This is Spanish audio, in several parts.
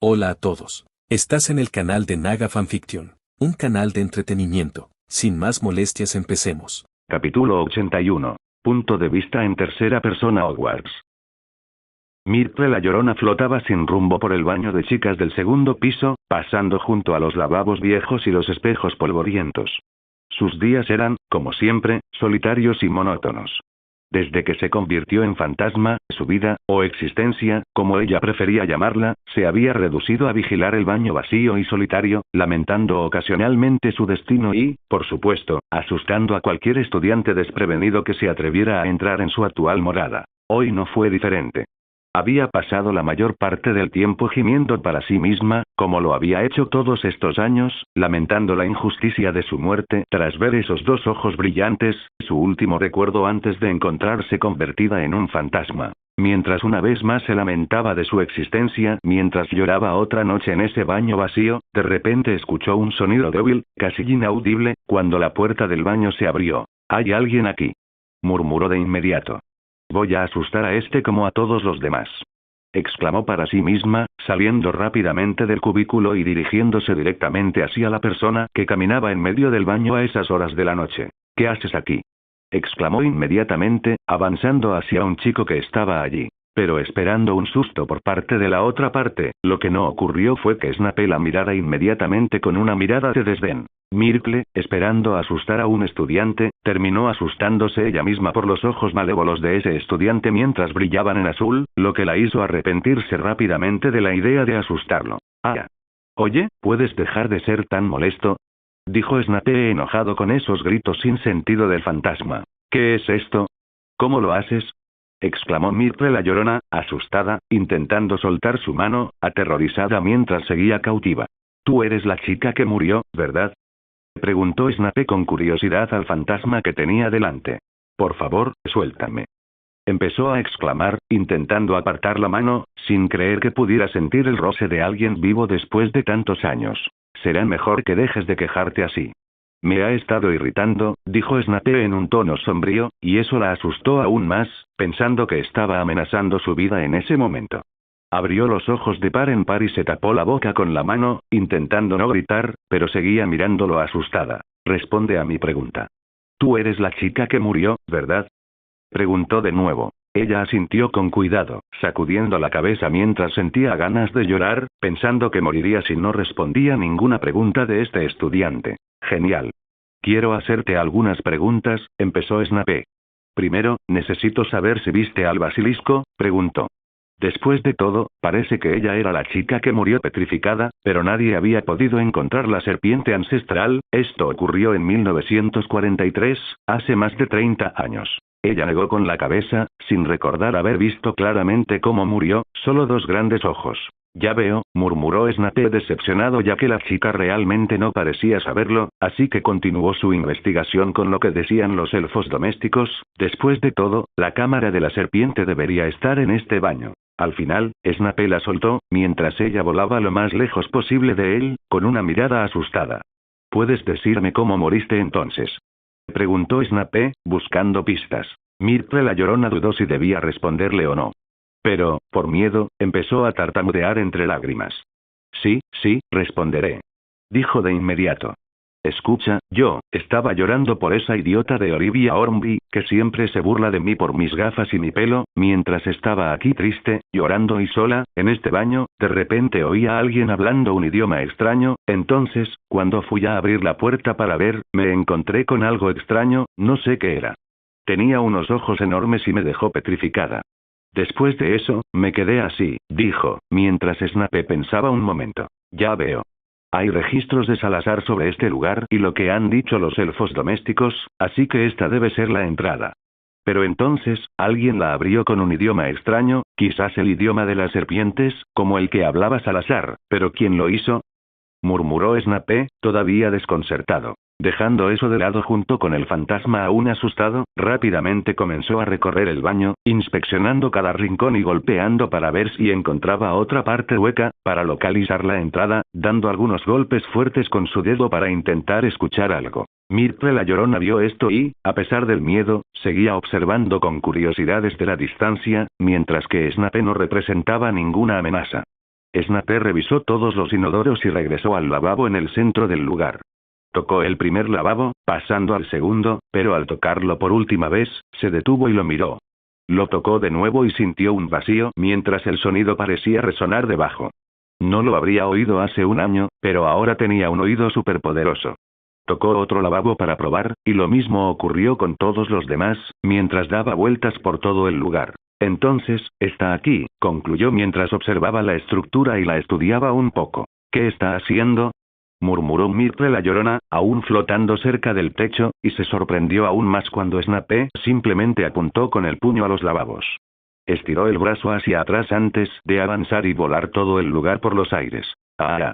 Hola a todos. Estás en el canal de Naga Fanfiction, un canal de entretenimiento. Sin más molestias, empecemos. Capítulo 81. Punto de vista en tercera persona Hogwarts. Myrtle la Llorona flotaba sin rumbo por el baño de chicas del segundo piso, pasando junto a los lavabos viejos y los espejos polvorientos. Sus días eran, como siempre, solitarios y monótonos. Desde que se convirtió en fantasma, su vida, o existencia, como ella prefería llamarla, se había reducido a vigilar el baño vacío y solitario, lamentando ocasionalmente su destino y, por supuesto, asustando a cualquier estudiante desprevenido que se atreviera a entrar en su actual morada. Hoy no fue diferente. Había pasado la mayor parte del tiempo gimiendo para sí misma, como lo había hecho todos estos años, lamentando la injusticia de su muerte tras ver esos dos ojos brillantes, su último recuerdo antes de encontrarse convertida en un fantasma. Mientras una vez más se lamentaba de su existencia, mientras lloraba otra noche en ese baño vacío, de repente escuchó un sonido débil, casi inaudible, cuando la puerta del baño se abrió. «¿Hay alguien aquí?», murmuró de inmediato. «Voy a asustar a este como a todos los demás», exclamó para sí misma, saliendo rápidamente del cubículo y dirigiéndose directamente hacia la persona que caminaba en medio del baño a esas horas de la noche. «¿Qué haces aquí?», exclamó inmediatamente, avanzando hacia un chico que estaba allí. Pero esperando un susto por parte de la otra parte, lo que no ocurrió fue que Snape la mirara inmediatamente con una mirada de desdén. Myrtle, esperando asustar a un estudiante, terminó asustándose ella misma por los ojos malévolos de ese estudiante mientras brillaban en azul, lo que la hizo arrepentirse rápidamente de la idea de asustarlo. «Ah. Oye, ¿puedes dejar de ser tan molesto?», dijo Snape enojado con esos gritos sin sentido del fantasma. «¿Qué es esto? ¿Cómo lo haces?», exclamó Myrtle la Llorona, asustada, intentando soltar su mano, aterrorizada mientras seguía cautiva. «Tú eres la chica que murió, ¿verdad?», preguntó Snape con curiosidad al fantasma que tenía delante. «Por favor, suéltame», empezó a exclamar, intentando apartar la mano, sin creer que pudiera sentir el roce de alguien vivo después de tantos años. «Será mejor que dejes de quejarte así. Me ha estado irritando», dijo Snape en un tono sombrío, y eso la asustó aún más, pensando que estaba amenazando su vida en ese momento. Abrió los ojos de par en par y se tapó la boca con la mano, intentando no gritar, pero seguía mirándolo asustada. «Responde a mi pregunta. Tú eres la chica que murió, ¿verdad?», preguntó de nuevo. Ella asintió con cuidado, sacudiendo la cabeza mientras sentía ganas de llorar, pensando que moriría si no respondía ninguna pregunta de este estudiante. «Genial. Quiero hacerte algunas preguntas», empezó Snape. «Primero, necesito saber si viste al basilisco», preguntó. Después de todo, parece que ella era la chica que murió petrificada, pero nadie había podido encontrar la serpiente ancestral. Esto ocurrió en 1943, hace más de 30 años. Ella negó con la cabeza, sin recordar haber visto claramente cómo murió, solo dos grandes ojos. «Ya veo», murmuró Snape decepcionado ya que la chica realmente no parecía saberlo, así que continuó su investigación con lo que decían los elfos domésticos. Después de todo, la cámara de la serpiente debería estar en este baño. Al final, Snape la soltó, mientras ella volaba lo más lejos posible de él, con una mirada asustada. «¿Puedes decirme cómo moriste entonces?», preguntó Snape, buscando pistas. Myrtle la Llorona dudó si debía responderle o no. Pero, por miedo, empezó a tartamudear entre lágrimas. «Sí, responderé», dijo de inmediato. «Escucha, yo estaba llorando por esa idiota de Olivia Hornby, que siempre se burla de mí por mis gafas y mi pelo. Mientras estaba aquí triste, llorando y sola, en este baño, de repente oí a alguien hablando un idioma extraño. Entonces, cuando fui a abrir la puerta para ver, me encontré con algo extraño, no sé qué era. Tenía unos ojos enormes y me dejó petrificada. Después de eso, me quedé así», dijo, mientras Snape pensaba un momento. «Ya veo. Hay registros de Salazar sobre este lugar y lo que han dicho los elfos domésticos, así que esta debe ser la entrada. Pero entonces, alguien la abrió con un idioma extraño, quizás el idioma de las serpientes, como el que hablaba Salazar, pero ¿quién lo hizo?», murmuró Snape, todavía desconcertado. Dejando eso de lado junto con el fantasma aún asustado, rápidamente comenzó a recorrer el baño, inspeccionando cada rincón y golpeando para ver si encontraba otra parte hueca, para localizar la entrada, dando algunos golpes fuertes con su dedo para intentar escuchar algo. Myrtle la Llorona vio esto y, a pesar del miedo, seguía observando con curiosidad desde la distancia, mientras que Snape no representaba ninguna amenaza. Snape revisó todos los inodoros y regresó al lavabo en el centro del lugar. Tocó el primer lavabo, pasando al segundo, pero al tocarlo por última vez, se detuvo y lo miró. Lo tocó de nuevo y sintió un vacío mientras el sonido parecía resonar debajo. No lo habría oído hace un año, pero ahora tenía un oído superpoderoso. Tocó otro lavabo para probar, y lo mismo ocurrió con todos los demás, mientras daba vueltas por todo el lugar. Entonces, está aquí, concluyó mientras observaba la estructura y la estudiaba un poco. ¿Qué está haciendo?, murmuró Myrtle la Llorona, aún flotando cerca del techo, y se sorprendió aún más cuando Snape simplemente apuntó con el puño a los lavabos. Estiró el brazo hacia atrás antes de avanzar y volar todo el lugar por los aires. ¡Ah!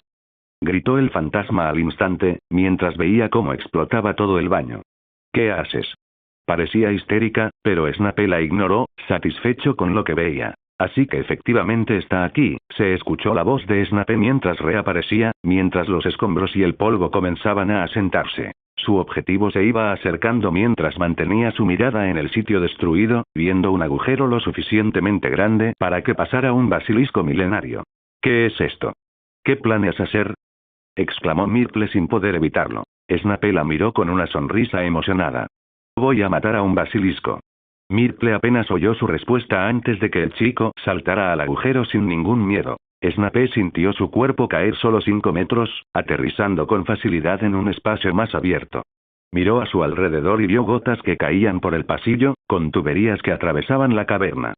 Gritó el fantasma al instante, mientras veía cómo explotaba todo el baño. ¿Qué haces? Parecía histérica, pero Snape la ignoró, satisfecho con lo que veía. Así que efectivamente está aquí, se escuchó la voz de Snape mientras reaparecía, mientras los escombros y el polvo comenzaban a asentarse. Su objetivo se iba acercando mientras mantenía su mirada en el sitio destruido, viendo un agujero lo suficientemente grande para que pasara un basilisco milenario. ¿Qué es esto? ¿Qué planeas hacer?, exclamó Myrtle sin poder evitarlo. Snape la miró con una sonrisa emocionada. Voy a matar a un basilisco. Myrtle apenas oyó su respuesta antes de que el chico saltara al agujero sin ningún miedo. Snape sintió su cuerpo caer solo 5 metros, aterrizando con facilidad en un espacio más abierto. Miró a su alrededor y vio gotas que caían por el pasillo, con tuberías que atravesaban la caverna.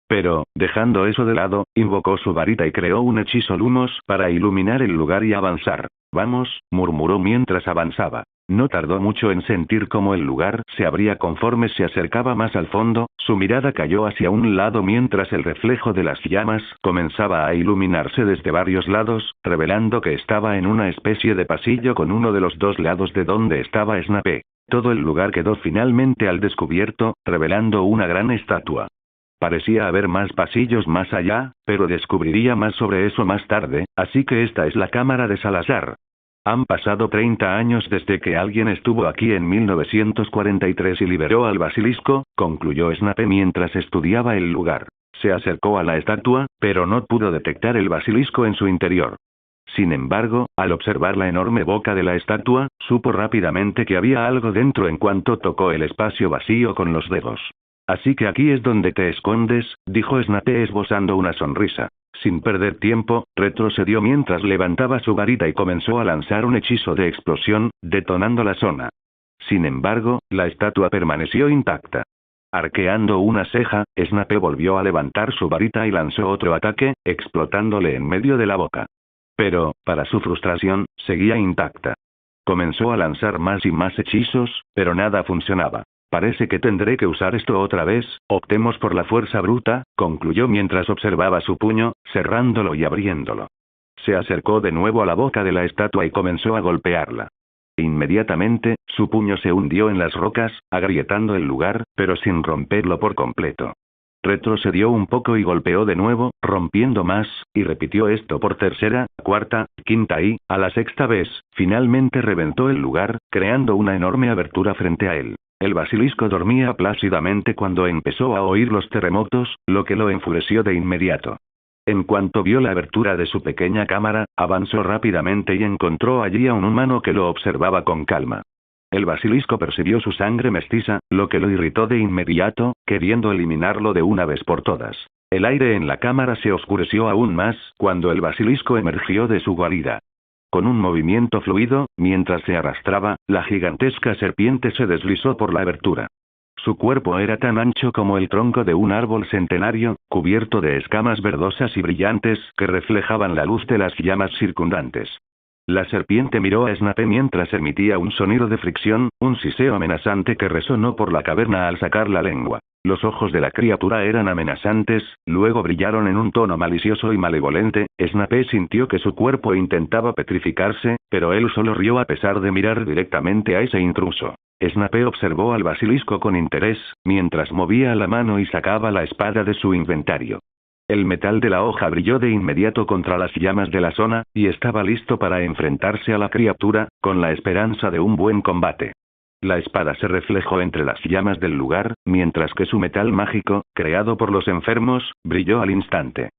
Pero, dejando eso de lado, invocó su varita y creó un hechizo lumos para iluminar el lugar y avanzar. Vamos, murmuró mientras avanzaba. No tardó mucho en sentir cómo el lugar se abría conforme se acercaba más al fondo, su mirada cayó hacia un lado mientras el reflejo de las llamas comenzaba a iluminarse desde varios lados, revelando que estaba en una especie de pasillo con uno de los dos lados de donde estaba Snape. Todo el lugar quedó finalmente al descubierto, revelando una gran estatua. Parecía haber más pasillos más allá, pero descubriría más sobre eso más tarde, así que esta es la cámara de Salazar. Han pasado 30 años desde que alguien estuvo aquí en 1943 y liberó al basilisco, concluyó Snape mientras estudiaba el lugar. Se acercó a la estatua, pero no pudo detectar el basilisco en su interior. Sin embargo, al observar la enorme boca de la estatua, supo rápidamente que había algo dentro en cuanto tocó el espacio vacío con los dedos. Así que aquí es donde te escondes, dijo Snape esbozando una sonrisa. Sin perder tiempo, retrocedió mientras levantaba su varita y comenzó a lanzar un hechizo de explosión, detonando la zona. Sin embargo, la estatua permaneció intacta. Arqueando una ceja, Snape volvió a levantar su varita y lanzó otro ataque, explotándole en medio de la boca. Pero, para su frustración, seguía intacta. Comenzó a lanzar más y más hechizos, pero nada funcionaba. Parece que tendré que usar esto otra vez, optemos por la fuerza bruta, concluyó mientras observaba su puño, cerrándolo y abriéndolo. Se acercó de nuevo a la boca de la estatua y comenzó a golpearla. Inmediatamente, su puño se hundió en las rocas, agrietando el lugar, pero sin romperlo por completo. Retrocedió un poco y golpeó de nuevo, rompiendo más, y repitió esto por tercera, cuarta, quinta y, a la sexta vez, finalmente reventó el lugar, creando una enorme abertura frente a él. El basilisco dormía plácidamente cuando empezó a oír los terremotos, lo que lo enfureció de inmediato. En cuanto vio la abertura de su pequeña cámara, avanzó rápidamente y encontró allí a un humano que lo observaba con calma. El basilisco percibió su sangre mestiza, lo que lo irritó de inmediato, queriendo eliminarlo de una vez por todas. El aire en la cámara se oscureció aún más cuando el basilisco emergió de su guarida. Con un movimiento fluido, mientras se arrastraba, la gigantesca serpiente se deslizó por la abertura. Su cuerpo era tan ancho como el tronco de un árbol centenario, cubierto de escamas verdosas y brillantes que reflejaban la luz de las llamas circundantes. La serpiente miró a Snape mientras emitía un sonido de fricción, un siseo amenazante que resonó por la caverna al sacar la lengua. Los ojos de la criatura eran amenazantes, luego brillaron en un tono malicioso y malevolente. Snape sintió que su cuerpo intentaba petrificarse, pero él solo rió a pesar de mirar directamente a ese intruso. Snape observó al basilisco con interés, mientras movía la mano y sacaba la espada de su inventario. El metal de la hoja brilló de inmediato contra las llamas de la zona, y estaba listo para enfrentarse a la criatura, con la esperanza de un buen combate. La espada se reflejó entre las llamas del lugar, mientras que su metal mágico, creado por los enfermos, brilló al instante.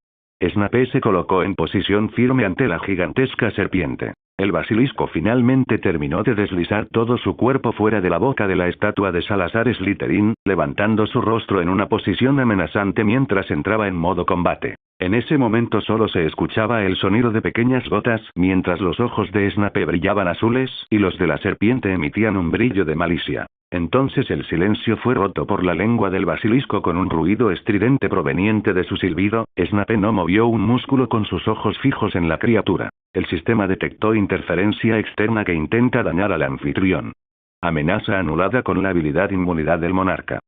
Snape se colocó en posición firme ante la gigantesca serpiente. El basilisco finalmente terminó de deslizar todo su cuerpo fuera de la boca de la estatua de Salazar Slytherin, levantando su rostro en una posición amenazante mientras entraba en modo combate. En ese momento solo se escuchaba el sonido de pequeñas gotas mientras los ojos de Snape brillaban azules y los de la serpiente emitían un brillo de malicia. Entonces el silencio fue roto por la lengua del basilisco con un ruido estridente proveniente de su silbido. Snape no movió un músculo con sus ojos fijos en la criatura. El sistema detectó interferencia externa que intenta dañar al anfitrión. Amenaza anulada con la habilidad inmunidad del monarca.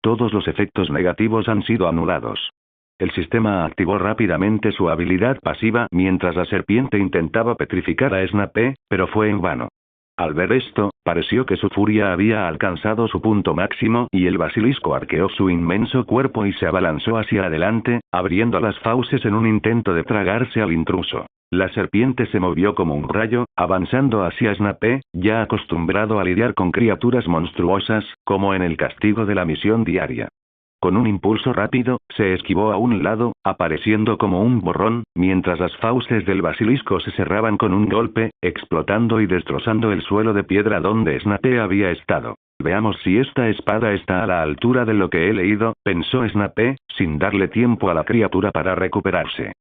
Todos los efectos negativos han sido anulados. El sistema activó rápidamente su habilidad pasiva mientras la serpiente intentaba petrificar a Snape, pero fue en vano. Al ver esto, pareció que su furia había alcanzado su punto máximo y el basilisco arqueó su inmenso cuerpo y se abalanzó hacia adelante, abriendo las fauces en un intento de tragarse al intruso. La serpiente se movió como un rayo, avanzando hacia Snape, ya acostumbrado a lidiar con criaturas monstruosas, como en el castigo de la misión diaria. Con un impulso rápido, se esquivó a un lado, apareciendo como un borrón, mientras las fauces del basilisco se cerraban con un golpe, explotando y destrozando el suelo de piedra donde Snape había estado. Veamos si esta espada está a la altura de lo que he leído, pensó Snape, sin darle tiempo a la criatura para recuperarse.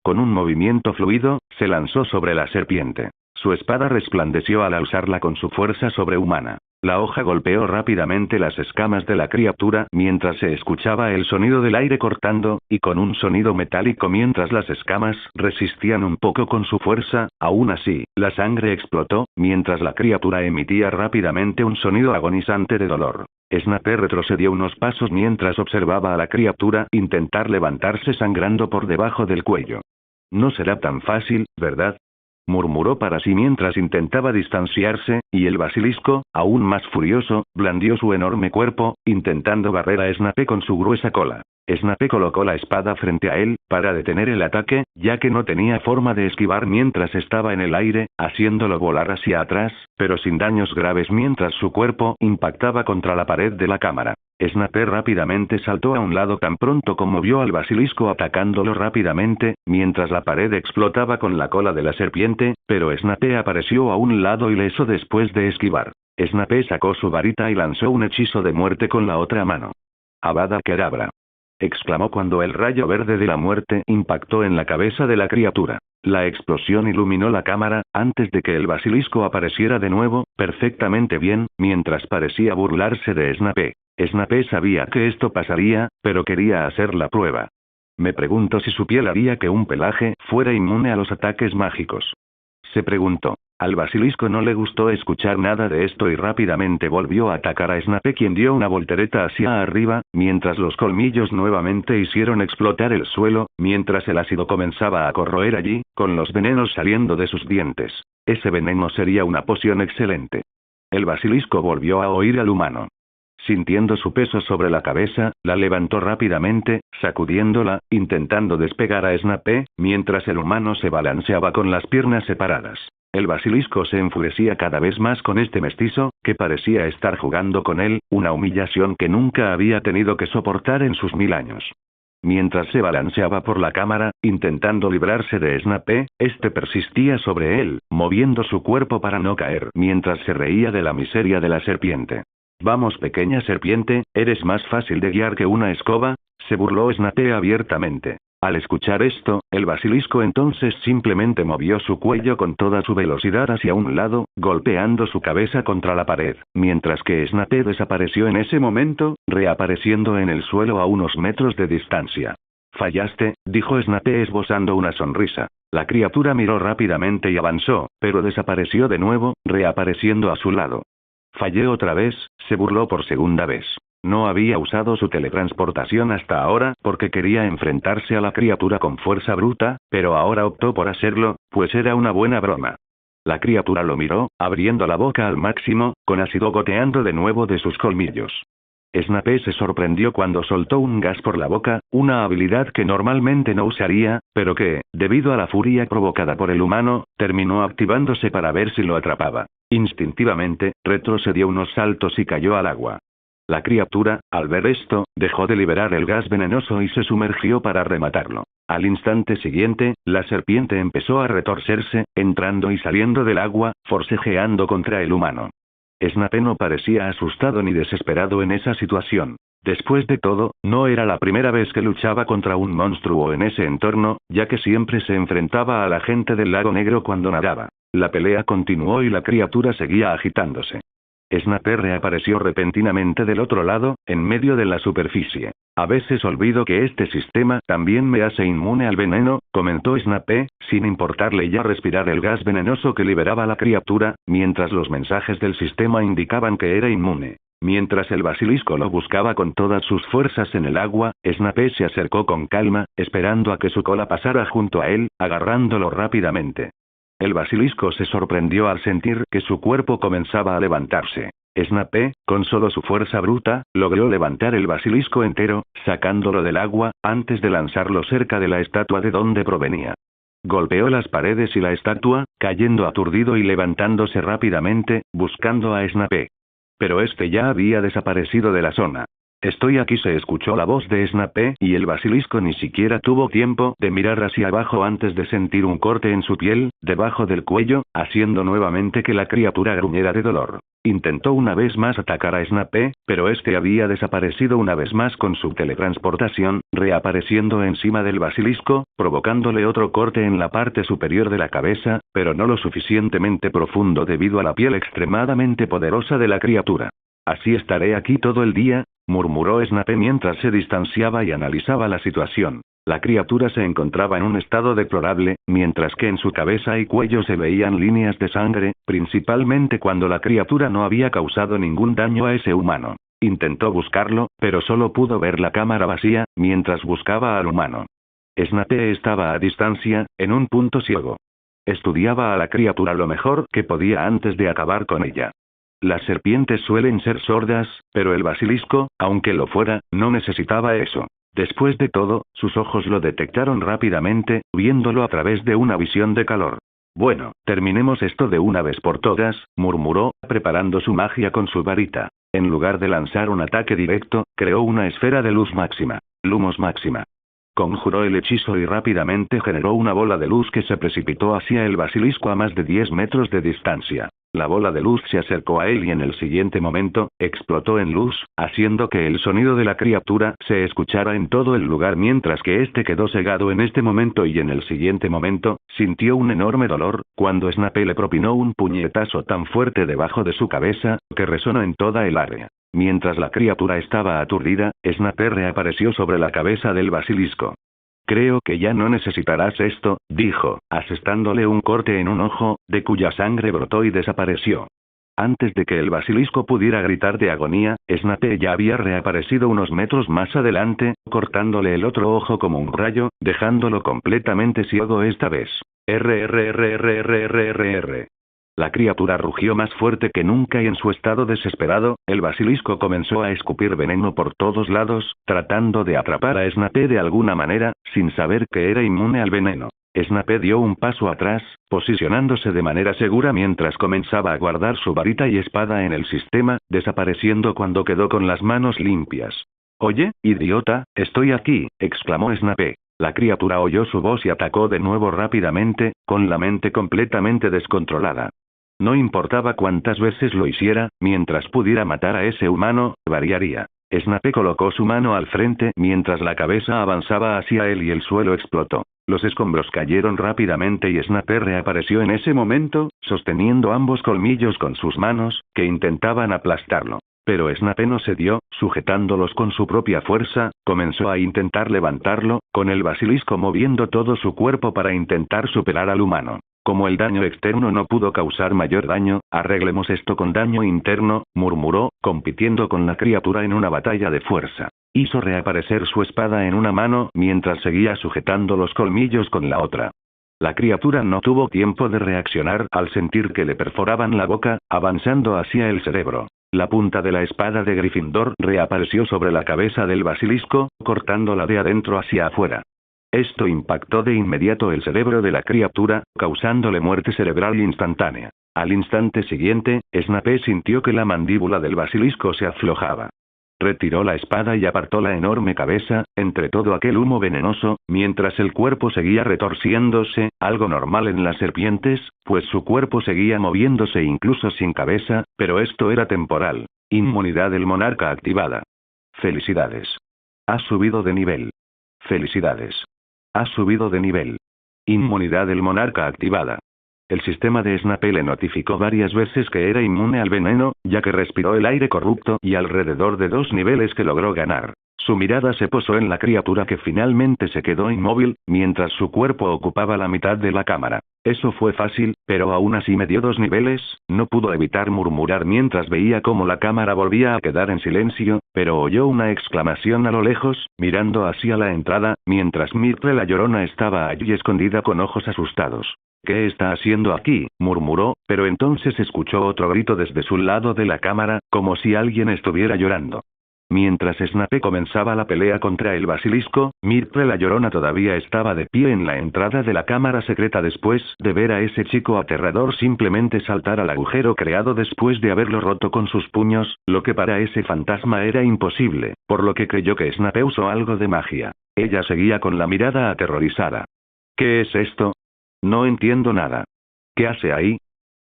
Con un movimiento fluido, se lanzó sobre la serpiente. Su espada resplandeció al alzarla con su fuerza sobrehumana. La hoja golpeó rápidamente las escamas de la criatura mientras se escuchaba el sonido del aire cortando, y con un sonido metálico mientras las escamas resistían un poco con su fuerza. Aún así, la sangre explotó, mientras la criatura emitía rápidamente un sonido agonizante de dolor. Snape retrocedió unos pasos mientras observaba a la criatura intentar levantarse sangrando por debajo del cuello. No será tan fácil, ¿verdad?, murmuró para sí mientras intentaba distanciarse, y el basilisco, aún más furioso, blandió su enorme cuerpo, intentando barrer a Snape con su gruesa cola. Snape colocó la espada frente a él, para detener el ataque, ya que no tenía forma de esquivar mientras estaba en el aire, haciéndolo volar hacia atrás, pero sin daños graves mientras su cuerpo impactaba contra la pared de la cámara. Snape rápidamente saltó a un lado tan pronto como vio al basilisco atacándolo rápidamente, mientras la pared explotaba con la cola de la serpiente, pero Snape apareció a un lado ileso después de esquivar. Snape sacó su varita y lanzó un hechizo de muerte con la otra mano. Avada Kedavra, exclamó cuando el rayo verde de la muerte impactó en la cabeza de la criatura. La explosión iluminó la cámara, antes de que el basilisco apareciera de nuevo, perfectamente bien, mientras parecía burlarse de Snape. Snape sabía que esto pasaría, pero quería hacer la prueba. Me pregunto si su piel haría que un pelaje fuera inmune a los ataques mágicos. Se preguntó. Al basilisco no le gustó escuchar nada de esto y rápidamente volvió a atacar a Snape, quien dio una voltereta hacia arriba, mientras los colmillos nuevamente hicieron explotar el suelo, mientras el ácido comenzaba a corroer allí, con los venenos saliendo de sus dientes. Ese veneno sería una poción excelente. El basilisco volvió a oír al humano. Sintiendo su peso sobre la cabeza, la levantó rápidamente, sacudiéndola, intentando despegar a Snape, mientras el humano se balanceaba con las piernas separadas. El basilisco se enfurecía cada vez más con este mestizo, que parecía estar jugando con él, una humillación que nunca había tenido que soportar en sus 1000 años. Mientras se balanceaba por la cámara, intentando librarse de Snape, este persistía sobre él, moviendo su cuerpo para no caer, mientras se reía de la miseria de la serpiente. Vamos, pequeña serpiente, ¿eres más fácil de guiar que una escoba?, se burló Snape abiertamente. Al escuchar esto, el basilisco entonces simplemente movió su cuello con toda su velocidad hacia un lado, golpeando su cabeza contra la pared, mientras que Snape desapareció en ese momento, reapareciendo en el suelo a unos metros de distancia. Fallaste, dijo Snape esbozando una sonrisa. La criatura miró rápidamente y avanzó, pero desapareció de nuevo, reapareciendo a su lado. Fallé otra vez, se burló por segunda vez. No había usado su teletransportación hasta ahora porque quería enfrentarse a la criatura con fuerza bruta, pero ahora optó por hacerlo, pues era una buena broma. La criatura lo miró, abriendo la boca al máximo, con ácido goteando de nuevo de sus colmillos. Snape se sorprendió cuando soltó un gas por la boca, una habilidad que normalmente no usaría, pero que, debido a la furia provocada por el humano, terminó activándose para ver si lo atrapaba. Instintivamente, retrocedió unos saltos y cayó al agua. La criatura, al ver esto, dejó de liberar el gas venenoso y se sumergió para rematarlo. Al instante siguiente, la serpiente empezó a retorcerse, entrando y saliendo del agua, forcejeando contra el humano. Snape no parecía asustado ni desesperado en esa situación. Después de todo, no era la primera vez que luchaba contra un monstruo en ese entorno, ya que siempre se enfrentaba a la gente del lago negro cuando nadaba. La pelea continuó y la criatura seguía agitándose. Snape reapareció repentinamente del otro lado, en medio de la superficie. A veces olvido que este sistema también me hace inmune al veneno, comentó Snape, sin importarle ya respirar el gas venenoso que liberaba la criatura, mientras los mensajes del sistema indicaban que era inmune. Mientras el basilisco lo buscaba con todas sus fuerzas en el agua, Snape se acercó con calma, esperando a que su cola pasara junto a él, agarrándolo rápidamente. El basilisco se sorprendió al sentir que su cuerpo comenzaba a levantarse. Snape, con solo su fuerza bruta, logró levantar el basilisco entero, sacándolo del agua, antes de lanzarlo cerca de la estatua de donde provenía. Golpeó las paredes y la estatua, cayendo aturdido y levantándose rápidamente, buscando a Snape. Pero este ya había desaparecido de la zona. Estoy aquí, se escuchó la voz de Snape, y el basilisco ni siquiera tuvo tiempo de mirar hacia abajo antes de sentir un corte en su piel, debajo del cuello, haciendo nuevamente que la criatura gruñera de dolor. Intentó una vez más atacar a Snape, pero este había desaparecido una vez más con su teletransportación, reapareciendo encima del basilisco, provocándole otro corte en la parte superior de la cabeza, pero no lo suficientemente profundo debido a la piel extremadamente poderosa de la criatura. Así estaré aquí todo el día, murmuró Snape mientras se distanciaba y analizaba la situación. La criatura se encontraba en un estado deplorable, mientras que en su cabeza y cuello se veían líneas de sangre, principalmente cuando la criatura no había causado ningún daño a ese humano. Intentó buscarlo, pero solo pudo ver la cámara vacía, mientras buscaba al humano. Snape estaba a distancia, en un punto ciego. Estudiaba a la criatura lo mejor que podía antes de acabar con ella. Las serpientes suelen ser sordas, pero el basilisco, aunque lo fuera, no necesitaba eso. Después de todo, sus ojos lo detectaron rápidamente, viéndolo a través de una visión de calor. Bueno, terminemos esto de una vez por todas, murmuró, preparando su magia con su varita. En lugar de lanzar un ataque directo, creó una esfera de luz máxima. Lumos máxima. Conjuró el hechizo y rápidamente generó una bola de luz que se precipitó hacia el basilisco a más de 10 metros de distancia. La bola de luz se acercó a él y en el siguiente momento, explotó en luz, haciendo que el sonido de la criatura se escuchara en todo el lugar mientras que este quedó cegado en este momento y en el siguiente momento, sintió un enorme dolor, cuando Snape le propinó un puñetazo tan fuerte debajo de su cabeza, que resonó en toda el área. Mientras la criatura estaba aturdida, Snape reapareció sobre la cabeza del basilisco. Creo que ya no necesitarás esto, dijo, asestándole un corte en un ojo, de cuya sangre brotó y desapareció. Antes de que el basilisco pudiera gritar de agonía, Snape ya había reaparecido unos metros más adelante, cortándole el otro ojo como un rayo, dejándolo completamente ciego esta vez. RRRRRRRR. La criatura rugió más fuerte que nunca y en su estado desesperado, el basilisco comenzó a escupir veneno por todos lados, tratando de atrapar a Snape de alguna manera, sin saber que era inmune al veneno. Snape dio un paso atrás, posicionándose de manera segura mientras comenzaba a guardar su varita y espada en el sistema, desapareciendo cuando quedó con las manos limpias. «Oye, idiota, estoy aquí», exclamó Snape. La criatura oyó su voz y atacó de nuevo rápidamente, con la mente completamente descontrolada. No importaba cuántas veces lo hiciera, mientras pudiera matar a ese humano, variaría. Snape colocó su mano al frente mientras la cabeza avanzaba hacia él y el suelo explotó. Los escombros cayeron rápidamente y Snape reapareció en ese momento, sosteniendo ambos colmillos con sus manos, que intentaban aplastarlo. Pero Snape no cedió, sujetándolos con su propia fuerza, comenzó a intentar levantarlo, con el basilisco moviendo todo su cuerpo para intentar superar al humano. Como el daño externo no pudo causar mayor daño, arreglemos esto con daño interno, murmuró, compitiendo con la criatura en una batalla de fuerza. Hizo reaparecer su espada en una mano mientras seguía sujetando los colmillos con la otra. La criatura no tuvo tiempo de reaccionar al sentir que le perforaban la boca, avanzando hacia el cerebro. La punta de la espada de Gryffindor reapareció sobre la cabeza del basilisco, cortándola de adentro hacia afuera. Esto impactó de inmediato el cerebro de la criatura, causándole muerte cerebral instantánea. Al instante siguiente, Snape sintió que la mandíbula del basilisco se aflojaba. Retiró la espada y apartó la enorme cabeza, entre todo aquel humo venenoso, mientras el cuerpo seguía retorciéndose, algo normal en las serpientes, pues su cuerpo seguía moviéndose incluso sin cabeza, pero esto era temporal. Inmunidad del monarca activada. Felicidades. Has subido de nivel. Felicidades. Has subido de nivel. Inmunidad del monarca activada. El sistema de Snape le notificó varias veces que era inmune al veneno, ya que respiró el aire corrupto y alrededor de 2 niveles que logró ganar. Su mirada se posó en la criatura que finalmente se quedó inmóvil, mientras su cuerpo ocupaba la mitad de la cámara. Eso fue fácil, pero aún así me dio 2 niveles, no pudo evitar murmurar mientras veía cómo la cámara volvía a quedar en silencio, pero oyó una exclamación a lo lejos, mirando hacia la entrada, mientras Myrtle la Llorona estaba allí escondida con ojos asustados. ¿Qué está haciendo aquí?, murmuró, pero entonces escuchó otro grito desde su lado de la cámara, como si alguien estuviera llorando. Mientras Snape comenzaba la pelea contra el basilisco, Myrtle la Llorona todavía estaba de pie en la entrada de la cámara secreta después de ver a ese chico aterrador simplemente saltar al agujero creado después de haberlo roto con sus puños, lo que para ese fantasma era imposible, por lo que creyó que Snape usó algo de magia. Ella seguía con la mirada aterrorizada. ¿Qué es esto? No entiendo nada. ¿Qué hace ahí?,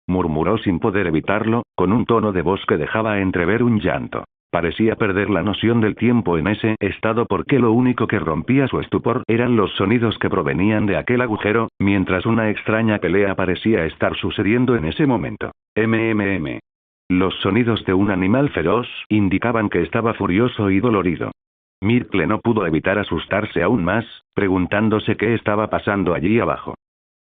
murmuró sin poder evitarlo, con un tono de voz que dejaba entrever un llanto. Parecía perder la noción del tiempo en ese estado porque lo único que rompía su estupor eran los sonidos que provenían de aquel agujero, mientras una extraña pelea parecía estar sucediendo en ese momento. Los sonidos de un animal feroz indicaban que estaba furioso y dolorido. Myrtle no pudo evitar asustarse aún más, preguntándose qué estaba pasando allí abajo.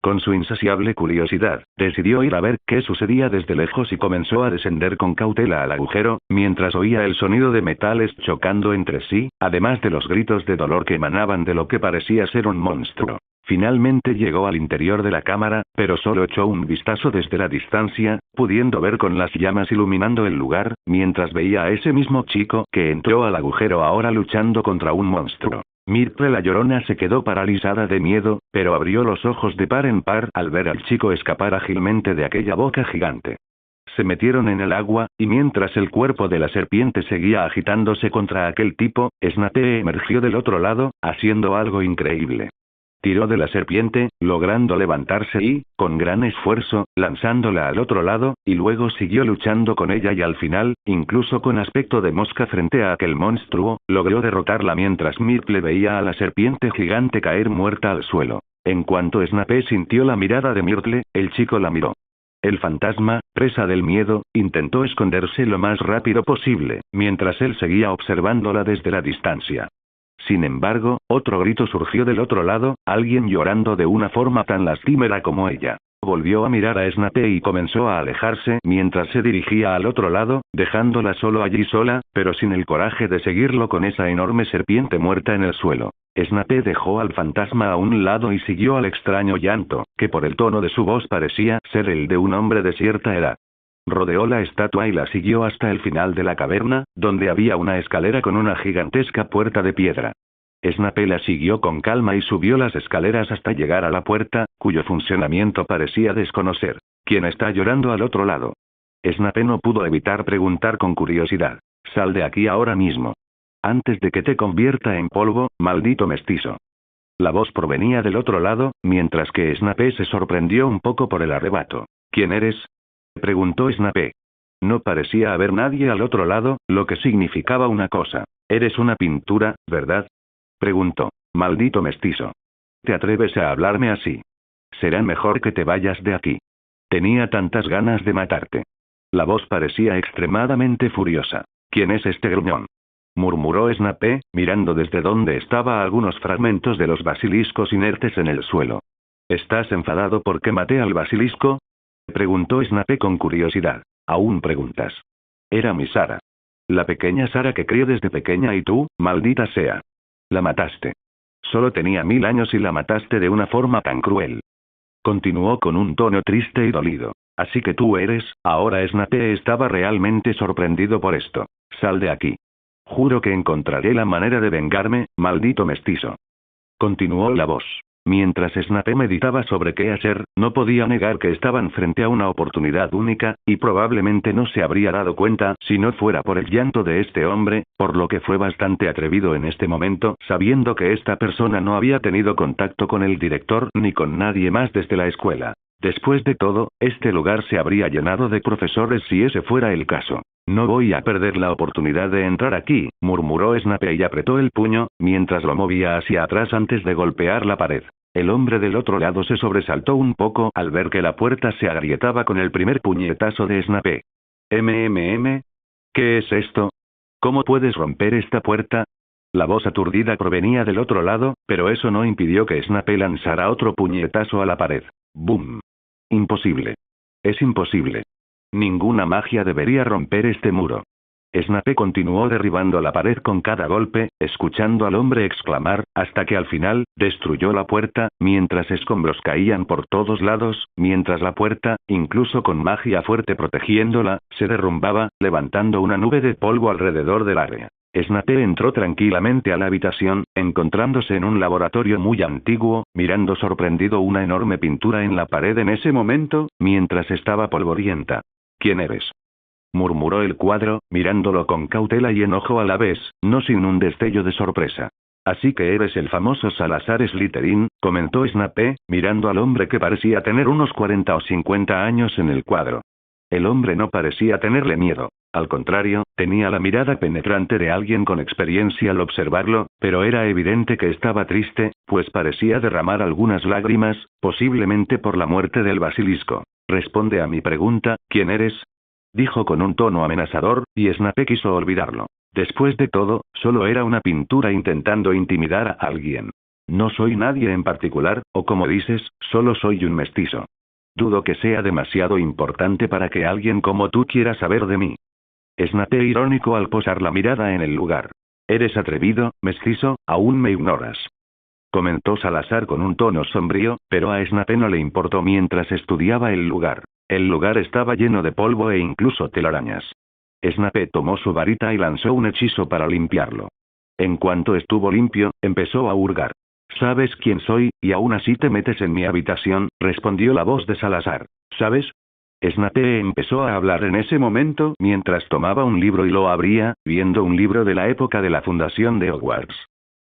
Con su insaciable curiosidad, decidió ir a ver qué sucedía desde lejos y comenzó a descender con cautela al agujero, mientras oía el sonido de metales chocando entre sí, además de los gritos de dolor que emanaban de lo que parecía ser un monstruo. Finalmente llegó al interior de la cámara, pero solo echó un vistazo desde la distancia, pudiendo ver con las llamas iluminando el lugar, mientras veía a ese mismo chico que entró al agujero ahora luchando contra un monstruo. Myrtle la Llorona se quedó paralizada de miedo, pero abrió los ojos de par en par al ver al chico escapar ágilmente de aquella boca gigante. Se metieron en el agua, y mientras el cuerpo de la serpiente seguía agitándose contra aquel tipo, Snape emergió del otro lado, haciendo algo increíble. Tiró de la serpiente, logrando levantarse y, con gran esfuerzo, lanzándola al otro lado, y luego siguió luchando con ella y al final, incluso con aspecto de mosca frente a aquel monstruo, logró derrotarla mientras Myrtle veía a la serpiente gigante caer muerta al suelo. En cuanto Snape sintió la mirada de Myrtle, el chico la miró. El fantasma, presa del miedo, intentó esconderse lo más rápido posible, mientras él seguía observándola desde la distancia. Sin embargo, otro grito surgió del otro lado, alguien llorando de una forma tan lastimera como ella. Volvió a mirar a Snape y comenzó a alejarse mientras se dirigía al otro lado, dejándola solo allí sola, pero sin el coraje de seguirlo con esa enorme serpiente muerta en el suelo. Snape dejó al fantasma a un lado y siguió al extraño llanto, que por el tono de su voz parecía ser el de un hombre de cierta edad. Rodeó la estatua y la siguió hasta el final de la caverna, donde había una escalera con una gigantesca puerta de piedra. Snape la siguió con calma y subió las escaleras hasta llegar a la puerta, cuyo funcionamiento parecía desconocer. ¿Quién está llorando al otro lado? Snape no pudo evitar preguntar con curiosidad. Sal de aquí ahora mismo. Antes de que te convierta en polvo, maldito mestizo. La voz provenía del otro lado, mientras que Snape se sorprendió un poco por el arrebato. ¿Quién eres?, preguntó Snape. No parecía haber nadie al otro lado, lo que significaba una cosa. ¿Eres una pintura, verdad?, preguntó. Maldito mestizo. ¿Te atreves a hablarme así? Será mejor que te vayas de aquí. Tenía tantas ganas de matarte. La voz parecía extremadamente furiosa. ¿Quién es este gruñón?, murmuró Snape, mirando desde donde estaba algunos fragmentos de los basiliscos inertes en el suelo. ¿Estás enfadado porque maté al basilisco?, preguntó Snape con curiosidad. ¿Aún preguntas? Era mi Sara. La pequeña Sara que crié desde pequeña y tú, maldita sea. La mataste. Solo tenía 1000 años y la mataste de una forma tan cruel. Continuó con un tono triste y dolido. Así que tú eres, ahora Snape estaba realmente sorprendido por esto. Sal de aquí. Juro que encontraré la manera de vengarme, maldito mestizo. Continuó la voz. Mientras Snape meditaba sobre qué hacer, no podía negar que estaban frente a una oportunidad única, y probablemente no se habría dado cuenta si no fuera por el llanto de este hombre, por lo que fue bastante atrevido en este momento, sabiendo que esta persona no había tenido contacto con el director ni con nadie más desde la escuela. Después de todo, este lugar se habría llenado de profesores si ese fuera el caso. No voy a perder la oportunidad de entrar aquí, murmuró Snape y apretó el puño, mientras lo movía hacia atrás antes de golpear la pared. El hombre del otro lado se sobresaltó un poco al ver que la puerta se agrietaba con el primer puñetazo de Snape. ¿Qué es esto? ¿Cómo puedes romper esta puerta? La voz aturdida provenía del otro lado, pero eso no impidió que Snape lanzara otro puñetazo a la pared. ¡Bum! Imposible. Es imposible. Ninguna magia debería romper este muro. Snape continuó derribando la pared con cada golpe, escuchando al hombre exclamar, hasta que al final, destruyó la puerta, mientras escombros caían por todos lados, mientras la puerta, incluso con magia fuerte protegiéndola, se derrumbaba, levantando una nube de polvo alrededor del área. Snape entró tranquilamente a la habitación, encontrándose en un laboratorio muy antiguo, mirando sorprendido una enorme pintura en la pared en ese momento, mientras estaba polvorienta. ¿Quién eres? Murmuró el cuadro, mirándolo con cautela y enojo a la vez, no sin un destello de sorpresa. Así que eres el famoso Salazar Slytherin, comentó Snape, mirando al hombre que parecía tener unos 40 o 50 años en el cuadro. El hombre no parecía tenerle miedo. Al contrario, tenía la mirada penetrante de alguien con experiencia al observarlo, pero era evidente que estaba triste, pues parecía derramar algunas lágrimas, posiblemente por la muerte del basilisco. Responde a mi pregunta, ¿quién eres? Dijo con un tono amenazador, y Snape quiso olvidarlo. Después de todo, solo era una pintura intentando intimidar a alguien. No soy nadie en particular, o como dices, solo soy un mestizo. Dudo que sea demasiado importante para que alguien como tú quiera saber de mí. Snape irónico al posar la mirada en el lugar. Eres atrevido, mestizo, aún me ignoras. Comentó Salazar con un tono sombrío, pero a Snape no le importó mientras estudiaba el lugar. El lugar estaba lleno de polvo e incluso telarañas. Snape tomó su varita y lanzó un hechizo para limpiarlo. En cuanto estuvo limpio, empezó a hurgar. «¿Sabes quién soy, y aún así te metes en mi habitación?», respondió la voz de Salazar. «¿Sabes?». Snape empezó a hablar en ese momento mientras tomaba un libro y lo abría, viendo un libro de la época de la fundación de Hogwarts.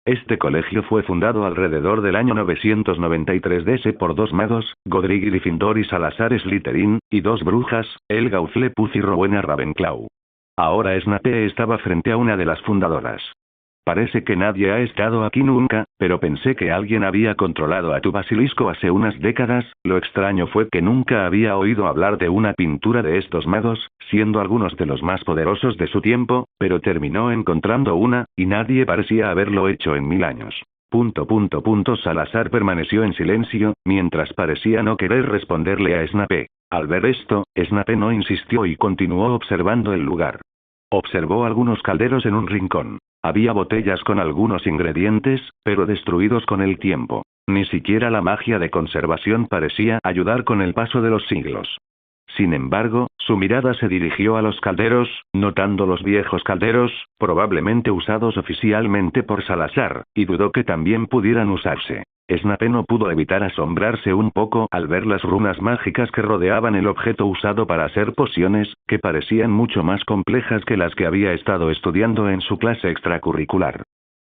Este colegio fue fundado alrededor del año 993 DC por dos magos, Godric Gryffindor y Salazar Slytherin, y dos brujas, Helga Hufflepuff y Rowena Ravenclaw. Ahora Snape estaba frente a una de las fundadoras. Parece que nadie ha estado aquí nunca, pero pensé que alguien había controlado a tu basilisco hace unas décadas. Lo extraño fue que nunca había oído hablar de una pintura de estos magos, siendo algunos de los más poderosos de su tiempo, pero terminó encontrando una, y nadie parecía haberlo hecho en 1000 años. Salazar permaneció en silencio, mientras parecía no querer responderle a Snape. Al ver esto, Snape no insistió y continuó observando el lugar. Observó algunos calderos en un rincón. Había botellas con algunos ingredientes, pero destruidos con el tiempo. Ni siquiera la magia de conservación parecía ayudar con el paso de los siglos. Sin embargo, su mirada se dirigió a los calderos, notando los viejos calderos, probablemente usados oficialmente por Salazar, y dudó que también pudieran usarse. Snape no pudo evitar asombrarse un poco al ver las runas mágicas que rodeaban el objeto usado para hacer pociones, que parecían mucho más complejas que las que había estado estudiando en su clase extracurricular.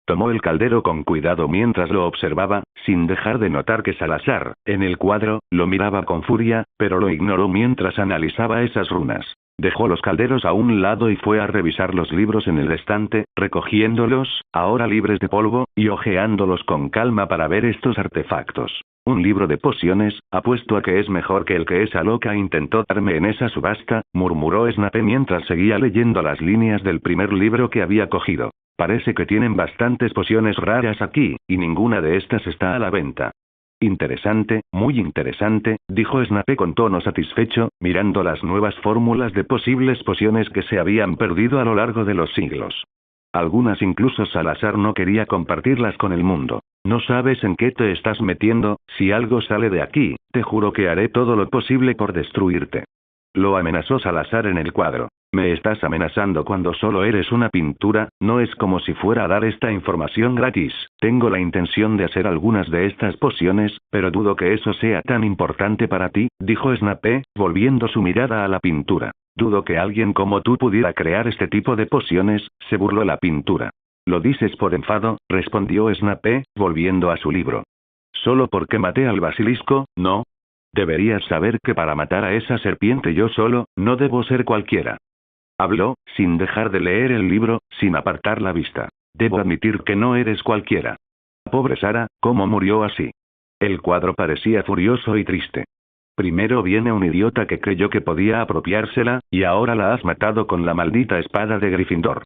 Tomó el caldero con cuidado mientras lo observaba, sin dejar de notar que Salazar, en el cuadro, lo miraba con furia, pero lo ignoró mientras analizaba esas runas. Dejó los calderos a un lado y fue a revisar los libros en el estante, recogiéndolos, ahora libres de polvo, y hojeándolos con calma para ver estos artefactos. Un libro de pociones, apuesto a que es mejor que el que esa loca intentó darme en esa subasta, murmuró Snape mientras seguía leyendo las líneas del primer libro que había cogido. Parece que tienen bastantes pociones raras aquí, y ninguna de estas está a la venta. Interesante, muy interesante, dijo Snape con tono satisfecho, mirando las nuevas fórmulas de posibles pociones que se habían perdido a lo largo de los siglos. Algunas incluso Salazar no quería compartirlas con el mundo. No sabes en qué te estás metiendo, si algo sale de aquí, te juro que haré todo lo posible por destruirte. Lo amenazó Salazar en el cuadro. Me estás amenazando cuando solo eres una pintura, no es como si fuera a dar esta información gratis. Tengo la intención de hacer algunas de estas pociones, pero dudo que eso sea tan importante para ti, dijo Snape, volviendo su mirada a la pintura. Dudo que alguien como tú pudiera crear este tipo de pociones, se burló la pintura. ¿Lo dices por enfado?, respondió Snape, volviendo a su libro. ¿Solo porque maté al basilisco? No. Deberías saber que para matar a esa serpiente yo solo, no debo ser cualquiera. Habló, sin dejar de leer el libro, sin apartar la vista. Debo admitir que no eres cualquiera. Pobre Sara, ¿cómo murió así? El cuadro parecía furioso y triste. Primero viene un idiota que creyó que podía apropiársela, y ahora la has matado con la maldita espada de Gryffindor.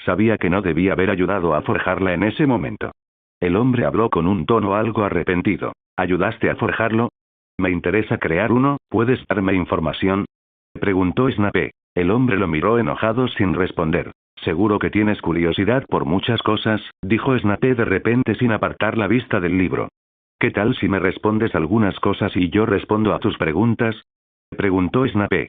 Sabía que no debía haber ayudado a forjarla en ese momento. El hombre habló con un tono algo arrepentido. ¿Ayudaste a forjarlo? Me interesa crear uno, ¿puedes darme información? Preguntó Snape. El hombre lo miró enojado sin responder. Seguro que tienes curiosidad por muchas cosas, dijo Snape de repente sin apartar la vista del libro. ¿Qué tal si me respondes algunas cosas y yo respondo a tus preguntas? Preguntó Snape.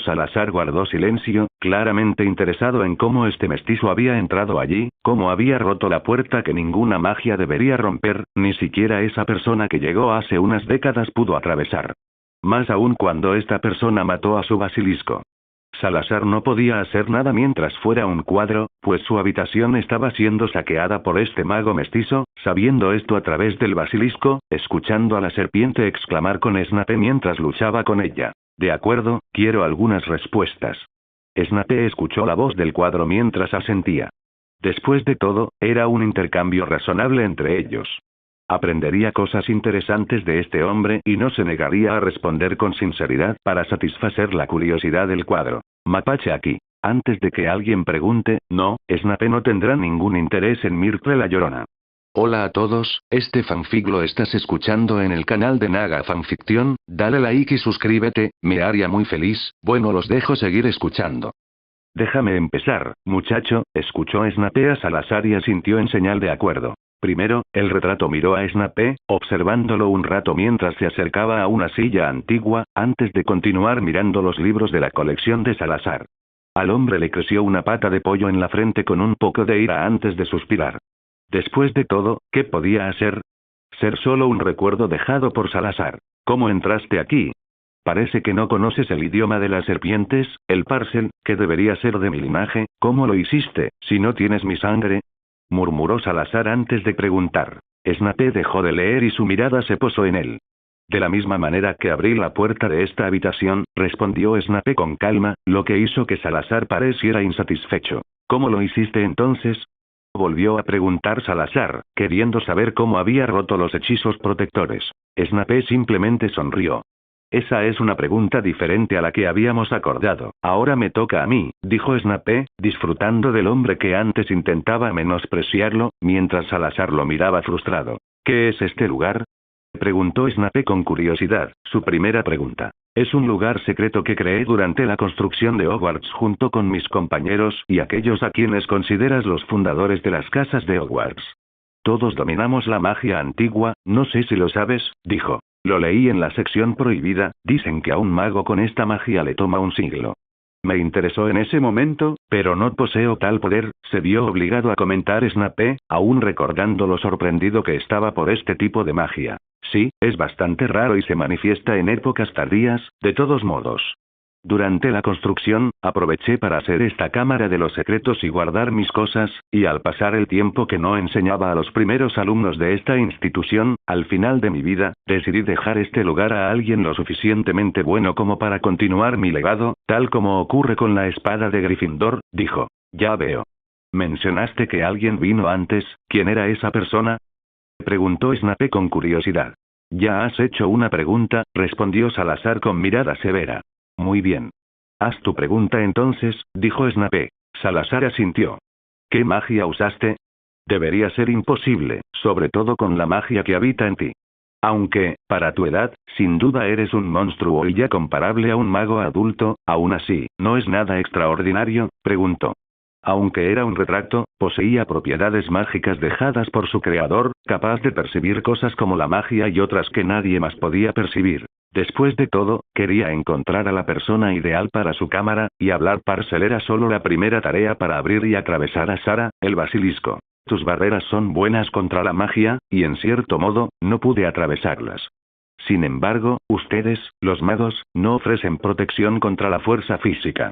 Salazar guardó silencio, claramente interesado en cómo este mestizo había entrado allí, cómo había roto la puerta que ninguna magia debería romper, ni siquiera esa persona que llegó hace unas décadas pudo atravesar. Más aún cuando esta persona mató a su basilisco. Salazar no podía hacer nada mientras fuera un cuadro, pues su habitación estaba siendo saqueada por este mago mestizo. Sabiendo esto a través del basilisco, escuchando a la serpiente exclamar con Snape mientras luchaba con ella. De acuerdo, quiero algunas respuestas. Snape escuchó la voz del cuadro mientras asentía. Después de todo, era un intercambio razonable entre ellos. Aprendería cosas interesantes de este hombre y no se negaría a responder con sinceridad para satisfacer la curiosidad del cuadro. Mapache aquí. Antes de que alguien pregunte, no, Snape no tendrá ningún interés en Myrtle la Llorona. Hola a todos, este fanfic lo estás escuchando en el canal de Naga Fanfiction, dale like y suscríbete, me haría muy feliz. Bueno, los dejo seguir escuchando. Déjame empezar, muchacho, escuchó Snape a Salazar y asintió en señal de acuerdo. Primero, el retrato miró a Snape, observándolo un rato mientras se acercaba a una silla antigua, antes de continuar mirando los libros de la colección de Salazar. Al hombre le creció una pata de pollo en la frente con un poco de ira antes de suspirar. Después de todo, ¿qué podía hacer? Ser solo un recuerdo dejado por Salazar. ¿Cómo entraste aquí? Parece que no conoces el idioma de las serpientes, el Parcel, que debería ser de mi linaje. ¿Cómo lo hiciste, si no tienes mi sangre? Murmuró Salazar antes de preguntar. Snape dejó de leer y su mirada se posó en él. De la misma manera que abrí la puerta de esta habitación, respondió Snape con calma, lo que hizo que Salazar pareciera insatisfecho. ¿Cómo lo hiciste entonces? Volvió a preguntar Salazar, queriendo saber cómo había roto los hechizos protectores. Snape simplemente sonrió. Esa es una pregunta diferente a la que habíamos acordado. Ahora me toca a mí, dijo Snape, disfrutando del hombre que antes intentaba menospreciarlo, mientras Salazar lo miraba frustrado. ¿Qué es este lugar? Preguntó Snape con curiosidad, su primera pregunta. Es un lugar secreto que creé durante la construcción de Hogwarts junto con mis compañeros y aquellos a quienes consideras los fundadores de las casas de Hogwarts. Todos dominamos la magia antigua, no sé si lo sabes, dijo. Lo leí en la sección prohibida, dicen que a un mago con esta magia le toma un siglo. Me interesó en ese momento, pero no poseo tal poder, se vio obligado a comentar Snape, aún recordando lo sorprendido que estaba por este tipo de magia. Sí, es bastante raro y se manifiesta en épocas tardías, de todos modos. Durante la construcción, aproveché para hacer esta cámara de los secretos y guardar mis cosas, y al pasar el tiempo que no enseñaba a los primeros alumnos de esta institución, al final de mi vida, decidí dejar este lugar a alguien lo suficientemente bueno como para continuar mi legado, tal como ocurre con la espada de Gryffindor, dijo. Ya veo. Mencionaste que alguien vino antes, ¿quién era esa persona? Preguntó Snape con curiosidad. Ya has hecho una pregunta, respondió Salazar con mirada severa. Muy bien. Haz tu pregunta entonces, dijo Snape. Salazar asintió. ¿Qué magia usaste? Debería ser imposible, sobre todo con la magia que habita en ti. Aunque, para tu edad, sin duda eres un monstruo y ya comparable a un mago adulto, aún así, ¿no es nada extraordinario? Preguntó. Aunque era un retrato, poseía propiedades mágicas dejadas por su creador, capaz de percibir cosas como la magia y otras que nadie más podía percibir. Después de todo, quería encontrar a la persona ideal para su cámara, y hablar Parcel era solo la primera tarea para abrir y atravesar a Sara, el basilisco. Tus barreras son buenas contra la magia, y en cierto modo, no pude atravesarlas. Sin embargo, ustedes, los magos, no ofrecen protección contra la fuerza física.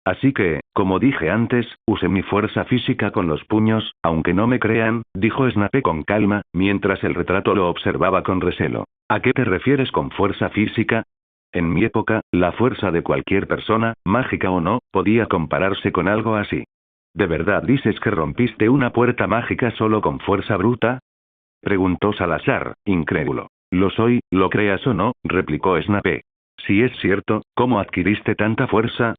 Así que, como dije antes, usé mi fuerza física con los puños, aunque no me crean, dijo Snape con calma, mientras el retrato lo observaba con recelo. ¿A qué te refieres con fuerza física? En mi época, la fuerza de cualquier persona, mágica o no, podía compararse con algo así. ¿De verdad dices que rompiste una puerta mágica solo con fuerza bruta? Preguntó Salazar, incrédulo. Lo soy, lo creas o no, replicó Snape. Si es cierto, ¿cómo adquiriste tanta fuerza?